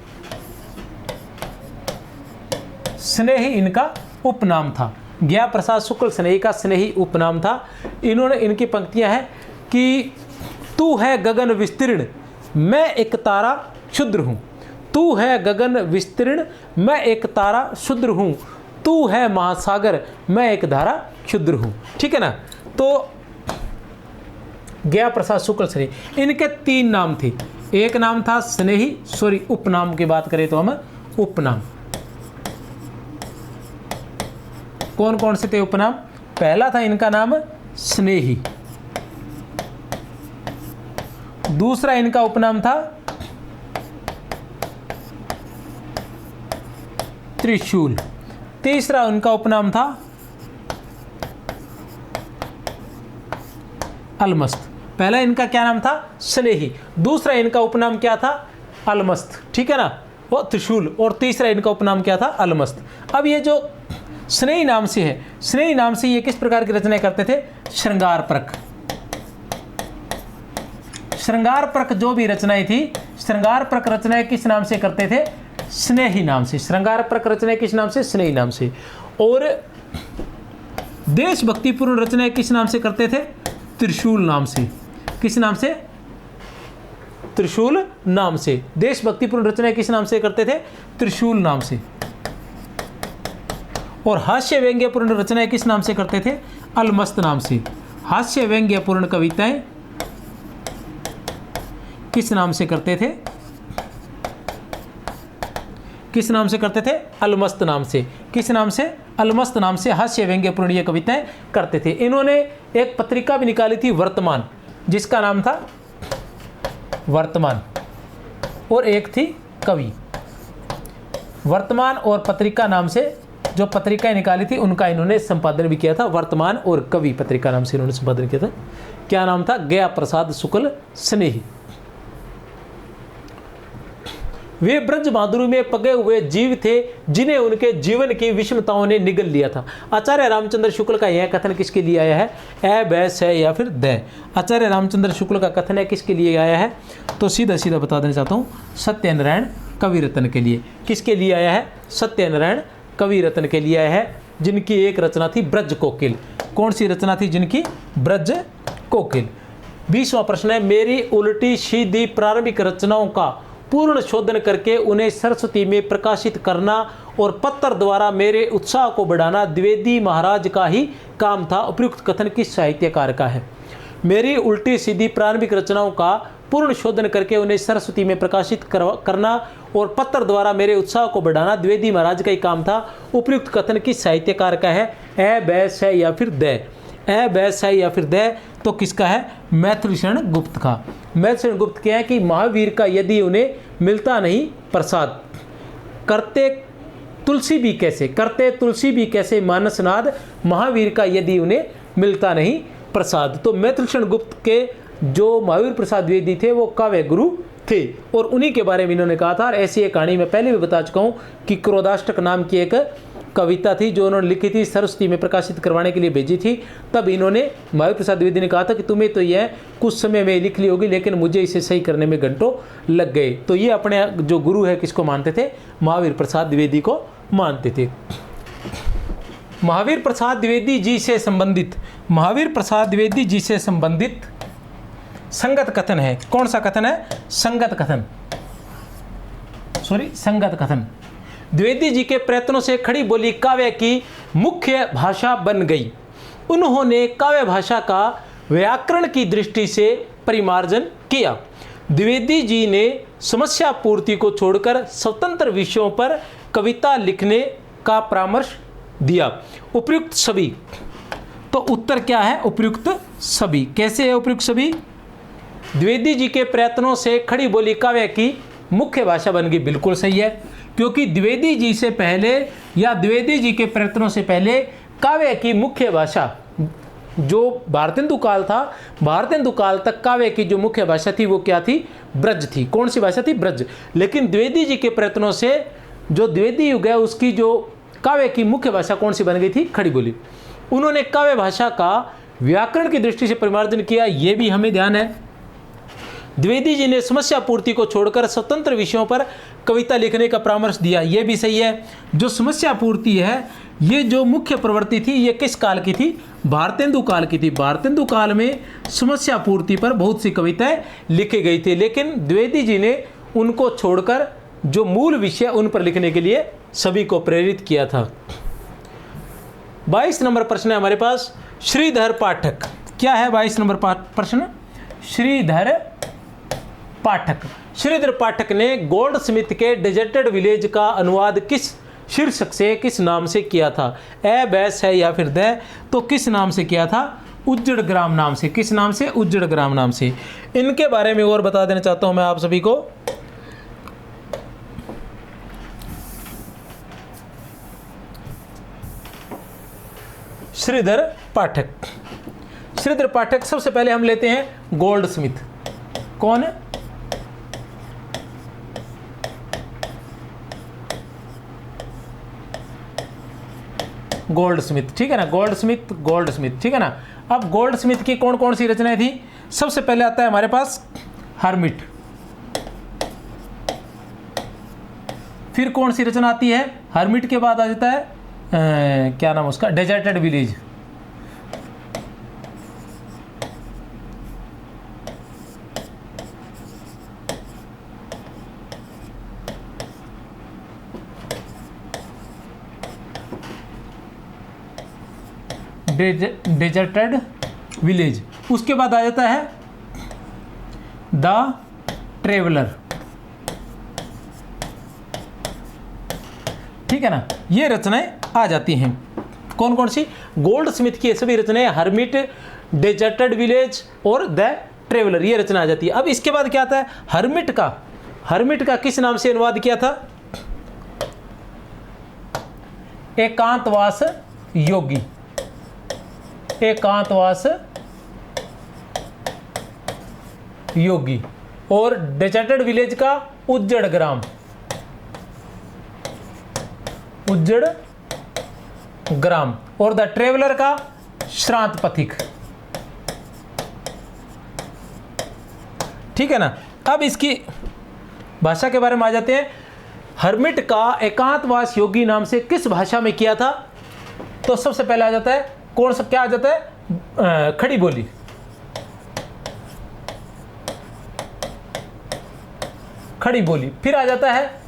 स्नेही इनका उपनाम था। गया प्रसाद शुक्ल स्नेही का स्नेही उपनाम था। इन्होंने, इनकी पंक्तियां हैं कि तू है गगन विस्तीर्ण, मैं एक तारा क्षुद्र हूँ। तू है गगन विस्तीर्ण, मैं एक तारा क्षुद्र हूँ। तू है महासागर, मैं एक धारा क्षुद्र हूँ। ठीक है ना। तो गया प्रसाद शुक्ल स्नेही, इनके 3 नाम थे। एक नाम था स्नेही, सॉरी उपनाम की बात करें तो हम उपनाम कौन कौन से थे उपनाम? पहला था इनका नाम स्नेही, दूसरा इनका उपनाम था त्रिशूल, तीसरा उनका उपनाम था अलमस्त। पहला इनका क्या नाम था? स्नेही, दूसरा इनका उपनाम क्या था? अलमस्त। ठीक है ना, वो त्रिशूल, और तीसरा इनका उपनाम क्या था? अलमस्त। अब ये जो स्नेही नाम से है, स्नेही नाम से ये किस प्रकार की रचनाएं करते थे? श्रृंगार परक। श्रृंगार परक जो भी रचनाएं थी, श्रृंगार परक रचनाएं किस नाम से करते थे? स्नेही नाम से। श्रृंगार परक रचनाएं किस नाम से? स्नेही नाम से। और देशभक्तिपूर्ण रचनाएं किस नाम से करते थे? त्रिशूल नाम से। किस नाम से? त्रिशूल नाम से। देशभक्तिपूर्ण रचनाएं किस नाम से करते थे? त्रिशूल नाम से। और हास्य व्यंग्यपूर्ण रचनाएं किस नाम से करते थे? अलमस्त नाम से। हास्य व्यंग्यपूर्ण कविताएं किस नाम से करते थे? किस नाम से करते थे? अलमस्त नाम से। किस नाम से? अलमस्त नाम से हास्य व्यंग्यपूर्ण ये कविताएं करते थे। इन्होंने एक पत्रिका भी निकाली थी वर्तमान, जिसका नाम था वर्तमान, और एक थी कवि। वर्तमान और पत्रिका नाम से जो पत्रिकाएं निकाली थी उनका इन्होंने संपादन भी किया था। वर्तमान और कवि पत्रिका नाम से इन्होंने संपादन किया था। क्या नाम था? गया प्रसाद शुक्ल स्नेही। वे ब्रज माधुरी में पगे हुए जीव थे जिन्हें उनके जीवन की विषमताओं ने निगल लिया था। आचार्य रामचंद्र शुक्ल का यह कथन किसके लिए आया है? ए, बै, से या फिर द। आचार्य रामचंद्र शुक्ल का कथन है किसके लिए आया है? तो सीधा सीधा बता देना चाहता हूँ, सत्यनारायण कवि रत्न के लिए। किसके लिए आया है? सत्यनारायण कवि रत्न के लिए आया है, जिनकी एक रचना थी ब्रज कोकिल। कौन सी रचना थी जिनकी? ब्रज कोकिल। 20वां प्रश्न है, मेरी उल्टी सीधी प्रारंभिक रचनाओं का पूर्ण शोधन करके उन्हें सरस्वती में प्रकाशित करना और पत्र द्वारा मेरे उत्साह को बढ़ाना द्विवेदी महाराज का ही काम था। उपयुक्त कथन किस साहित्यकार का है? मेरी उल्टी सीधी प्रारंभिक रचनाओं का पूर्ण शोधन करके उन्हें सरस्वती में प्रकाशित करना और पत्र द्वारा मेरे उत्साह को बढ़ाना द्विवेदी महाराज का ही काम था। उपयुक्त कथन किस साहित्यकार का है? ए, बै, से या फिर द। ए, बै, से या फिर द तो किसका है? मैथिलीशरण गुप्त का। मैथिलीशरण गुप्त क्या है कि महावीर का यदि उन्हें मिलता नहीं प्रसाद, करते तुलसी भी कैसे, करते तुलसी भी कैसे मानसनाद, महावीर का यदि उन्हें मिलता नहीं प्रसाद। तो मैथिलीशरण गुप्त के जो महावीर प्रसाद द्विवेदी थे वो काव्य गुरु थे, और उन्हीं के बारे में इन्होंने कहा था। और ऐसी एक कहानी मैं पहले भी बता चुका हूँ कि क्रोधाष्टक नाम की एक कविता थी जो उन्होंने लिखी थी, सरस्वती में प्रकाशित करवाने के लिए भेजी थी। तब इन्होंने महावीर प्रसाद द्विवेदी ने कहा था कि तुम्हें तो यह कुछ समय में लिख ली होगी, लेकिन मुझे इसे सही करने में घंटों लग गए। तो ये अपने जो गुरु है किसको मानते थे? महावीर प्रसाद द्विवेदी को मानते थे। महावीर प्रसाद द्विवेदी जी से संबंधित, महावीर प्रसाद द्विवेदी जी से संबंधित संगत कथन है। कौन सा कथन है? संगत कथन, संगत कथन। द्विवेदी जी के प्रयत्नों से खड़ी बोली काव्य की मुख्य भाषा बन गई। उन्होंने काव्य भाषा का व्याकरण की दृष्टि से परिमार्जन किया। द्विवेदी जी ने समस्या पूर्ति को छोड़कर स्वतंत्र विषयों पर कविता लिखने का परामर्श दिया। उपयुक्त सभी, तो उत्तर क्या है? उपयुक्त सभी। कैसे है उपयुक्त सभी? द्विवेदी जी के प्रयत्नों से खड़ी बोली काव्य की मुख्य भाषा बन गई। बिल्कुल सही है, क्योंकि द्विवेदी जी से पहले या द्विवेदी जी के प्रयत्नों से पहले काव्य की मुख्य भाषा जो भारतेंदु काल था, भारतेंदु काल तक काव्य की जो मुख्य भाषा थी वो क्या थी? ब्रज थी। कौन सी भाषा थी? ब्रज। लेकिन द्विवेदी जी के प्रयत्नों से जो द्विवेदी युग है उसकी जो काव्य की मुख्य भाषा कौन सी बन गई थी? खड़ी बोली। उन्होंने काव्य भाषा का व्याकरण की दृष्टि से परिमार्जन किया, ये भी हमें ध्यान है। द्विवेदी जी ने समस्या पूर्ति को छोड़कर स्वतंत्र विषयों पर कविता लिखने का परामर्श दिया, ये भी सही है। जो समस्या पूर्ति है, ये जो मुख्य प्रवृत्ति थी, ये किस काल की थी? भारतेंदु काल की थी। भारतेंदु काल में समस्या पूर्ति पर बहुत सी कविताएं लिखी गई थी, लेकिन द्विवेदी जी ने उनको छोड़कर जो मूल विषय उन पर लिखने के लिए सभी को प्रेरित किया था। 22 नंबर प्रश्न है हमारे पास, श्रीधर पाठक। क्या है 22 नंबर प्रश्न? श्रीधर पाठक। श्रीधर पाठक ने गोल्डस्मिथ के डेजर्टेड विलेज का अनुवाद किस शीर्षक से, किस नाम से किया था? ए, बै, से या फिर द। तो किस नाम से किया था? उज्जड़ ग्राम नाम से। किस नाम से? उज्जड़ ग्राम नाम से। इनके बारे में और बता देना चाहता हूं मैं आप सभी को। श्रीधर पाठक। श्रीधर पाठक सबसे पहले हम लेते हैं गोल्डस्मिथ। कौन? गोल्डस्मिथ, ठीक है ना? गोल्डस्मिथ, गोल्डस्मिथ, ठीक है ना? अब गोल्डस्मिथ की कौन कौन सी रचनाएं थी? सबसे पहले आता है हमारे पास हर्मिट। फिर कौन सी रचना आती है? हर्मिट के बाद आ जाता है क्या नाम उसका? Deserted village. Deserted village. उसके बाद आ जाता है द ट्रेवलर, ठीक है ना। ये रचनाएं आ जाती हैं। कौन कौन सी? गोल्ड स्मिथ की सभी रचनाएं, हर्मिट, डेजर्टेड विलेज और द ट्रेवलर, ये रचना आ जाती है। अब इसके बाद क्या आता है? हर्मिट का किस नाम से अनुवाद किया था? एकांतवास योगी, एकांतवास योगी। और डेजर्टेड विलेज का उज्जड़ ग्राम, उज्जड़ ग्राम। और द ट्रेवलर का श्रांत पथिक, ठीक है ना। अब इसकी भाषा के बारे में आ जाते हैं। हर्मिट का एकांतवास योगी नाम से किस भाषा में किया था? तो सबसे पहले आ जाता है कौन सा, क्या आ जाता है? खड़ी बोली, खड़ी बोली। फिर आ जाता है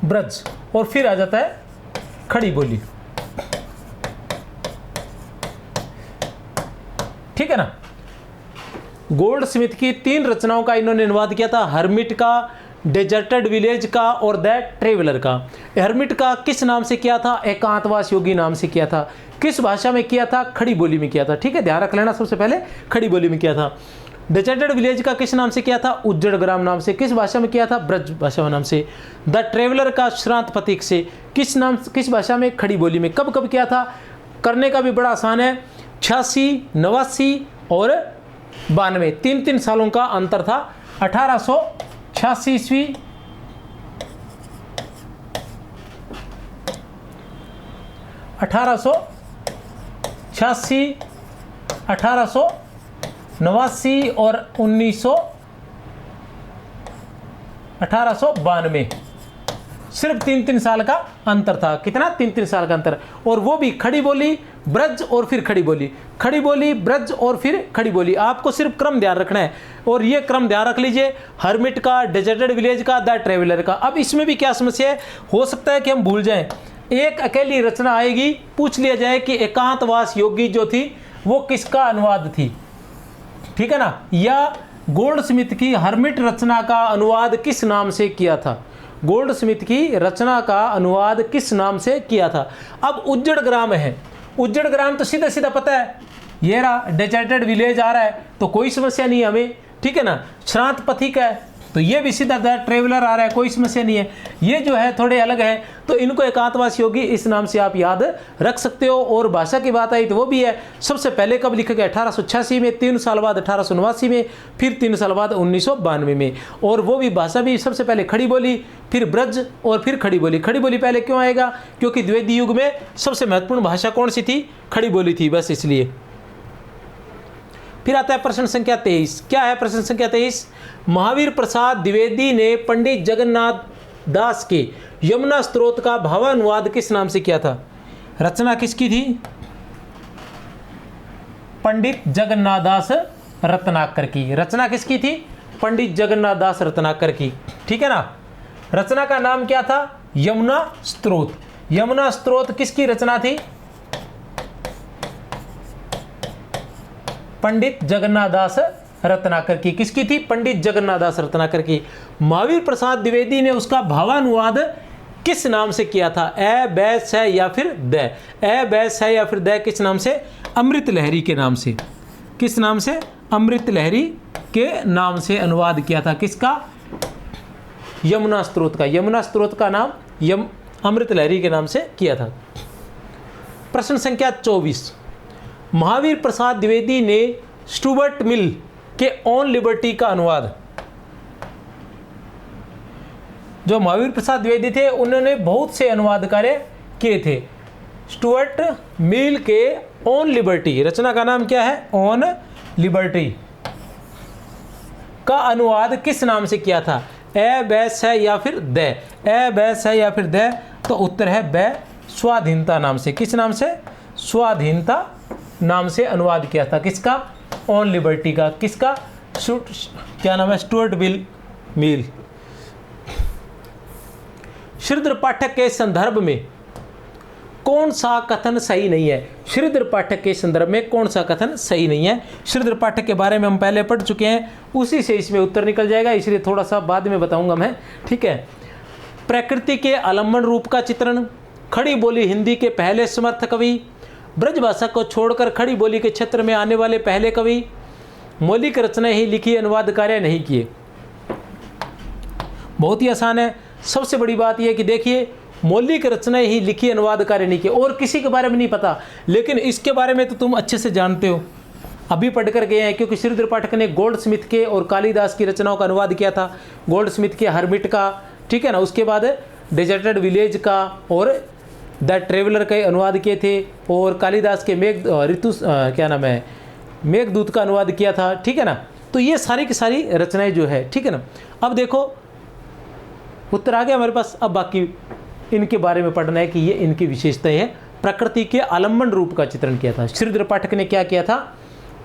ब्रज, और फिर आ जाता है खड़ी बोली, ठीक है ना। गोल्ड स्मिथ की 3 रचनाओं का इन्होंने अनुवाद किया था, हर्मिट का, डेजर्टेड विलेज का और द ट्रेवलर का। हर्मिट का किस नाम से किया था? एकांतवास योगी नाम से किया था। किस भाषा में किया था? खड़ी बोली में किया था, ठीक है, ध्यान रख लेना। सबसे पहले खड़ी बोली में किया था। डेजर्टेड विलेज का किस नाम से किया था? उज्जड़ ग्राम नाम से। किस भाषा में किया था? ब्रज भाषा नाम से। द ट्रेवलर का श्रांत प्रतीक से। किस भाषा में? खड़ी बोली में। कब कब किया था? करने का भी बड़ा आसान है, 86, 89 और 92, 3 सालों का अंतर था। 1886 ईस्वी, 1886, 1889 और 1892, सिर्फ 3 साल का अंतर था। कितना? 3 साल का अंतर। और वो भी खड़ी बोली, ब्रज और फिर खड़ी बोली, खड़ी बोली, ब्रज और फिर खड़ी बोली। आपको सिर्फ क्रम ध्यान रखना है, और ये क्रम ध्यान रख लीजिए, हर्मिट का, डेजर्टेड विलेज का, द ट्रेवलर का। अब इसमें भी क्या समस्या है? हो सकता है कि हम भूल जाएं, एक अकेली रचना आएगी, पूछ लिया जाए कि एकांतवास योगी जो थी वो किसका अनुवाद थी, ठीक है ना। या गोल्ड स्मिथ की हर्मिट रचना का अनुवाद किस नाम से किया था? गोल्ड स्मिथ की रचना का अनुवाद किस नाम से किया था? अब उज्जड़ ग्राम है, उज्जड़ ग्राम तो सीधा सीधा पता है, ये रहा डेजर्टेड विलेज आ रहा है, तो कोई समस्या नहीं है हमें, ठीक है ना। श्रांत पथिक है तो ये भी सीधा द ट्रेवलर आ रहा है, कोई समस्या नहीं है। ये जो है थोड़े अलग है, तो इनको एकांतवास योगी इस नाम से आप याद रख सकते हो। और भाषा की बात आई तो वो भी है, सबसे पहले कब लिखा गया? 1886 में, 3 साल बाद 1889 में, फिर 3 साल बाद 1992 में। और वो भी भाषा भी सबसे पहले खड़ी बोली, फिर ब्रज और फिर खड़ी बोली। खड़ी बोली पहले क्यों आएगा? क्योंकि द्विवेदी युग में सबसे महत्वपूर्ण भाषा कौन सी थी? खड़ी बोली थी, बस इसलिए। फिर आता है प्रश्न संख्या 23। क्या है प्रश्न संख्या 23? महावीर प्रसाद द्विवेदी ने पंडित जगन्नाथ दास के यमुना स्तोत्र का भावानुवाद किस नाम से किया था? रचना किसकी थी? पंडित जगन्नाथ दास रत्नाकर की। रचना किसकी थी? पंडित जगन्नाथ दास रत्नाकर की, ठीक है ना। रचना का नाम क्या था? यमुना स्तोत्र। यमुना स्तोत्र किसकी रचना थी? पंडित जगन्नाथ दास रत्नाकर की। किसकी थी? पंडित जगन्नाथ दास रत्नाकर की। महावीर प्रसाद द्विवेदी ने उसका भावानुवाद किस नाम से किया था? ए, बै, स या फिर द? ए, बै, स या फिर द किस नाम से? अमृत लहरी के नाम से। किस नाम से? अमृत लहरी के नाम से अनुवाद किया था। किसका? यमुना स्तोत्र का। यमुना स्तोत्र का नाम अमृत लहरी के नाम से किया था। प्रश्न संख्या 24। महावीर प्रसाद द्विवेदी ने स्टुअर्ट मिल के ऑन लिबर्टी का अनुवाद। जो महावीर प्रसाद द्विवेदी थे उन्होंने बहुत से अनुवाद कार्य किए थे। स्टुअर्ट मिल के ऑन लिबर्टी, रचना का नाम क्या है? ऑन लिबर्टी का अनुवाद किस नाम से किया था? ए, बै, स या फिर द? ए, बै, स या फिर द? तो उत्तर है बै, स्वाधीनता नाम से। किस नाम से? स्वाधीनता नाम से अनुवाद किया था। किसका? ऑन लिबर्टी का। किसका? क्या नाम है? Stuart Mill. श्रीधर पाठक के संदर्भ में कौन सा कथन सही नहीं है? श्रीधर पाठक के संदर्भ में कौन सा कथन सही नहीं है? श्रीधर पाठक के बारे में हम पहले पढ़ चुके हैं, उसी से इसमें उत्तर निकल जाएगा, इसलिए थोड़ा सा बाद में बताऊंगा मैं, ठीक है। प्रकृति के आलम्बन रूप का चित्रण, खड़ी बोली हिंदी के पहले समर्थ कवि, ब्रजभाषा को छोड़कर खड़ी बोली के क्षेत्र में आने वाले पहले कवि, मौलिक रचनाएं ही लिखी, अनुवाद कार्य नहीं किए। बहुत ही आसान है। सबसे बड़ी बात यह कि देखिए, मौलिक रचनाएं ही लिखी, अनुवाद कार्य नहीं किए, और किसी के बारे में नहीं पता, लेकिन इसके बारे में तो तुम अच्छे से जानते हो, अभी पढ़ कर गए हैं, क्योंकि श्रीधर पाठक ने गोल्डस्मिथ के और कालिदास की रचनाओं का अनुवाद किया था। गोल्डस्मिथ के हर्मिट का, ठीक है ना, उसके बाद डेजर्टेड विलेज का और द ट्रेवलर के अनुवाद किए थे, और कालिदास के मेघदूत का अनुवाद किया था, ठीक है ना। तो ये सारी की सारी रचनाएं जो है, ठीक है ना। अब देखो उत्तर आ गया हमारे पास। अब बाकी इनके बारे में पढ़ना है कि ये इनकी विशेषताएं हैं। प्रकृति के आलम्बन रूप का चित्रण किया था। श्रीधर पाठक ने क्या किया था?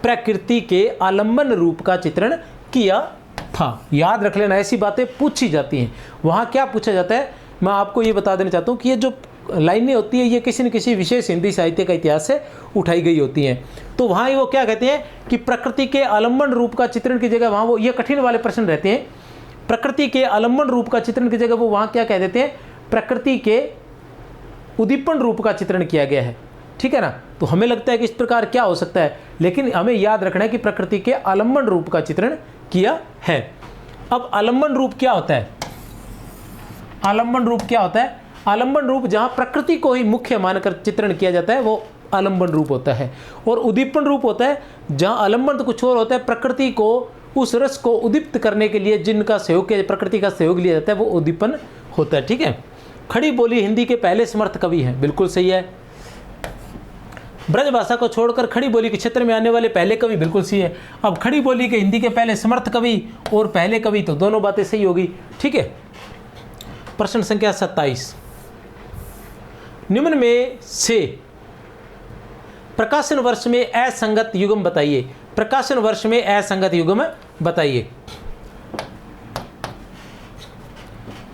प्रकृति के आलम्बन रूप का चित्रण किया था। याद रख लेना, ऐसी बातें पूछी जाती हैं। वहाँ क्या पूछा जाता है, मैं आपको ये बता देना चाहता हूँ कि ये जो लाइनें होती है, ये किसी न किसी विशेष हिंदी साहित्य का इतिहास से उठाई गई होती हैं। तो वहाँ वो क्या कहते हैं कि प्रकृति के आलम्बन रूप का चित्रण की जगह वहाँ वो ये कठिन वाले प्रश्न रहते हैं। प्रकृति के आलम्बन रूप का चित्रण की जगह वो वहाँ क्या कह देते हैं, प्रकृति के उद्दीपन रूप का चित्रण किया गया है, ठीक है ना। तो हमें लगता है कि इस प्रकार क्या हो सकता है, लेकिन हमें याद रखना है कि प्रकृति के आलम्बन रूप का चित्रण किया है। अब आलम्बन रूप क्या होता है? आलम्बन रूप क्या होता है? आलम्बन रूप जहाँ प्रकृति को ही मुख्य मानकर चित्रण किया जाता है, वो आलम्बन रूप होता है। और उद्दीपन रूप होता है जहाँ आलम्बन तो कुछ और होता है, प्रकृति को, उस रस को उद्दीप्त करने के लिए जिनका सहयोग किया, प्रकृति का सहयोग लिया जाता है, वो उद्दीपन होता है, ठीक है। खड़ी बोली हिंदी के पहले समर्थ कवि हैं, बिल्कुल सही है। ब्रजभाषा को छोड़कर खड़ी बोली के क्षेत्र में आने वाले पहले कवि, बिल्कुल सही है। अब खड़ी बोली के हिंदी के पहले समर्थ कवि और पहले कवि, तो दोनों बातें सही होगी, ठीक है। प्रश्न संख्या 27, निम्न में से प्रकाशन वर्ष में असंगत युग्म बताइए। प्रकाशन वर्ष में असंगत युग्म बताइए।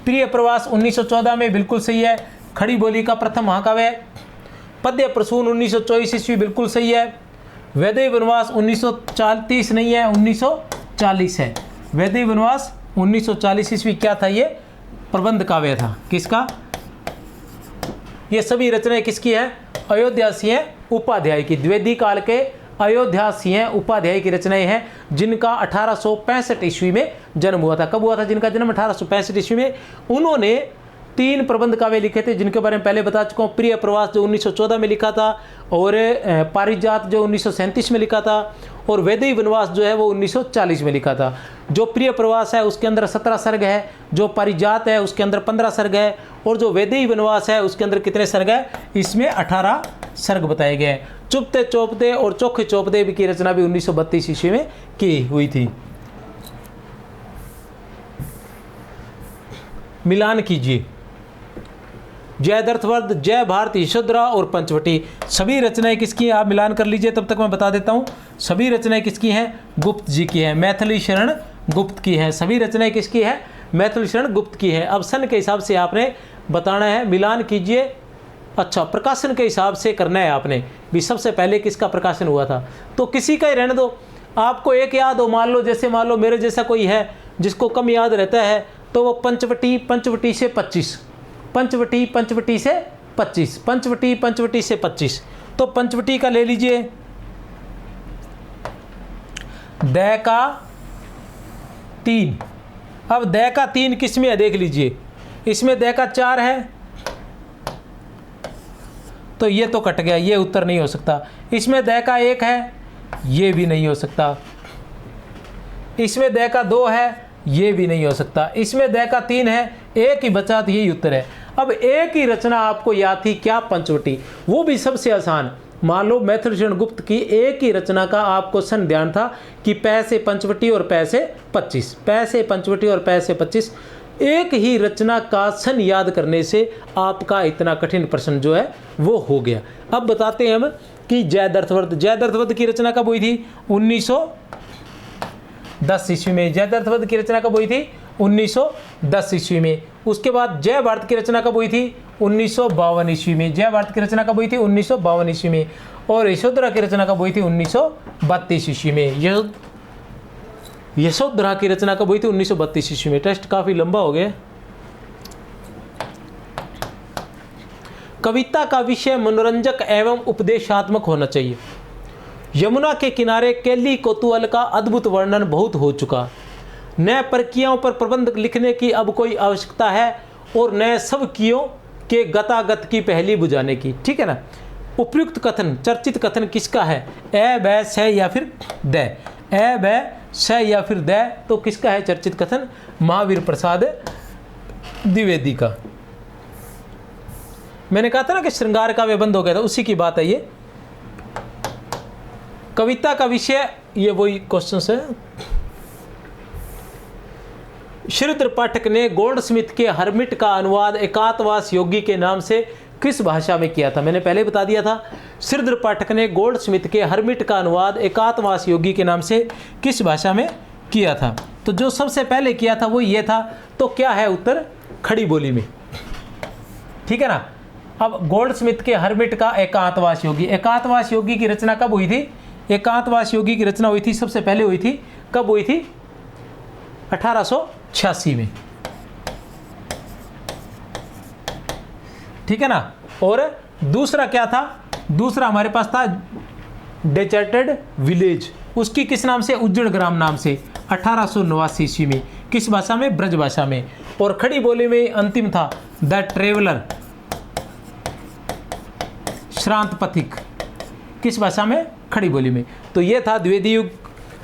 प्रिय प्रवास 1914 में, बिल्कुल सही है। खड़ी बोली का प्रथम महाकाव्य। पद्य प्रसून 1924 ईस्वी, बिल्कुल सही है। वैदेही वनवास 1930 नहीं है, 1940 है। वैदेही वनवास 1940 ईस्वी क्या था? ये प्रबंध काव्य था। किसका? ये सभी रचनाएं किसकी है? अयोध्या सिंह उपाध्याय की। द्विवेदी काल के अयोध्या सिंह उपाध्याय की रचनाएं हैं, जिनका 1865 ईस्वी में जन्म हुआ था। कब हुआ था जिनका जन्म? 1865 ईस्वी में। उन्होंने 3 प्रबंध काव्य लिखे थे, जिनके बारे में पहले बता चुका हूँ। प्रिय प्रवास जो 1914 में लिखा था, और पारिजात जो 1937 में लिखा था, और वैदेही वनवास जो है वो 1940 में लिखा था। जो प्रिय प्रवास है उसके अंदर 17 सर्ग है, जो पारिजात है उसके अंदर 15 सर्ग है, और जो वैदेही वनवास है उसके अंदर कितने सर्ग है? इसमें 18 सर्ग बताए गए हैं। चुपते चौपते और चोखे चौपते की रचना भी 1932 ईस्वी में की हुई थी। मिलान कीजिए। जय दर्थवर्ध, जय भारती, यशोधरा और पंचवटी, सभी रचनाएं किसकी हैं? आप मिलान कर लीजिए, तब तक मैं बता देता हूं। सभी रचनाएं किसकी हैं? गुप्त जी की हैं। मैथिली शरण गुप्त की हैं। सभी रचनाएं किसकी है? मैथिली शरण गुप्त की है। अब सन के हिसाब से आपने बताना है। मिलान कीजिए। अच्छा, प्रकाशन के हिसाब से करना है आपने भी। सबसे पहले किसका प्रकाशन हुआ था? तो किसी का ही रहने दो, आपको एक याद हो। मान लो जैसे मान लो मेरे जैसा कोई है जिसको कम याद रहता है, तो वो पंचवटी, पंचवटी से 25, पंचवटी, पंचवटी से 25, पंचवटी, पंचवटी से 25। तो पंचवटी का ले लीजिए। द का 3। अब द का 3 किस में है देख लीजिए। इसमें द का 4 है, तो ये तो कट गया, ये उत्तर नहीं हो सकता। इसमें द का 1 है, ये भी नहीं हो सकता। इसमें द का 2 है, ये भी नहीं हो सकता। इसमें द का 3 है, एक ही बचा, तो यही उत्तर है। अब एक ही रचना आपको याद थी, क्या? पंचवटी। वो भी सबसे आसान। मान लो मैथिली शरण गुप्त की एक ही रचना का आपको सन ध्यान था कि पै से पंचवटी और पै से 25, पै से पंचवटी और पै से 25। एक ही रचना का सन याद करने से आपका इतना कठिन प्रश्न जो है वो हो गया। अब बताते हैं हम कि जय दर्थवर्ध, जय दर्थवर्ध की रचना कब हुई थी? 1910 ईस्वी में। जय दर्थवर्ध की रचना कब हुई थी? 1910 ईस्वी में। उसके बाद जय भारत की रचना कब हुई थी? 1952 ईस्वी में। जय भारत की रचना कब हुई थी? 1952 ईस्वी में। और यशोधरा की रचना कब हुई थी? 1932 ईस्वी में। यशोधरा की रचना कब हुई थी? 1932 ईस्वी में। टेस्ट काफी लंबा हो गया। कविता का विषय मनोरंजक एवं उपदेशात्मक होना चाहिए। यमुना के किनारे केली कौतूहल का अद्भुत वर्णन बहुत हो चुका। नए प्रक्रियाओं पर प्रबंध लिखने की अब कोई आवश्यकता है और नए सब कियों के गतागत की पहली बुझाने की। ठीक है ना। उपयुक्त कथन, चर्चित कथन किसका है? ए ब स या फिर द। ए ब स या फिर द, तो किसका है चर्चित कथन? महावीर प्रसाद द्विवेदी का। मैंने कहा था ना कि श्रृंगार का बंद हो गया था, उसी की बात है ये। कविता का विषय, ये वही क्वेश्चन है। श्रीधर पाठक ने गोल्डस्मिथ के हर्मिट का अनुवाद एकांतवास योगी के नाम से किस भाषा में किया था? मैंने पहले बता दिया था। श्रीधर पाठक ने गोल्डस्मिथ के हर्मिट का अनुवाद एकांतवास योगी के नाम से किस भाषा में किया था? तो जो सबसे पहले किया था वो ये था। तो क्या है उत्तर? खड़ी बोली में। ठीक है ना। अब गोल्डस्मिथ के हर्मिट का एकांतवास योगी, एकांतवास योगी की रचना कब हुई थी? एकांतवास योगी की रचना हुई थी, सबसे पहले हुई थी, कब हुई थी? 1886 में। ठीक है ना। और दूसरा क्या था? दूसरा हमारे पास था डेजर्टेड विलेज, उसकी किस नाम से? उज्जड़ ग्राम नाम से, 1889 ईस्वी में। किस भाषा में? ब्रज भाषा में। और खड़ी बोली में अंतिम था द ट्रेवलर, श्रांत पथिक, किस भाषा में? खड़ी बोली में। तो ये था द्विवेदी युग।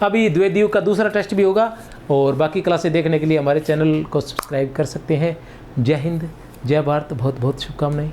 अभी द्विवेदी युग का दूसरा टेस्ट भी होगा। और बाकी क्लासें देखने के लिए हमारे चैनल को सब्सक्राइब कर सकते हैं। जय हिंद, जय भारत, बहुत बहुत शुभकामनाएं।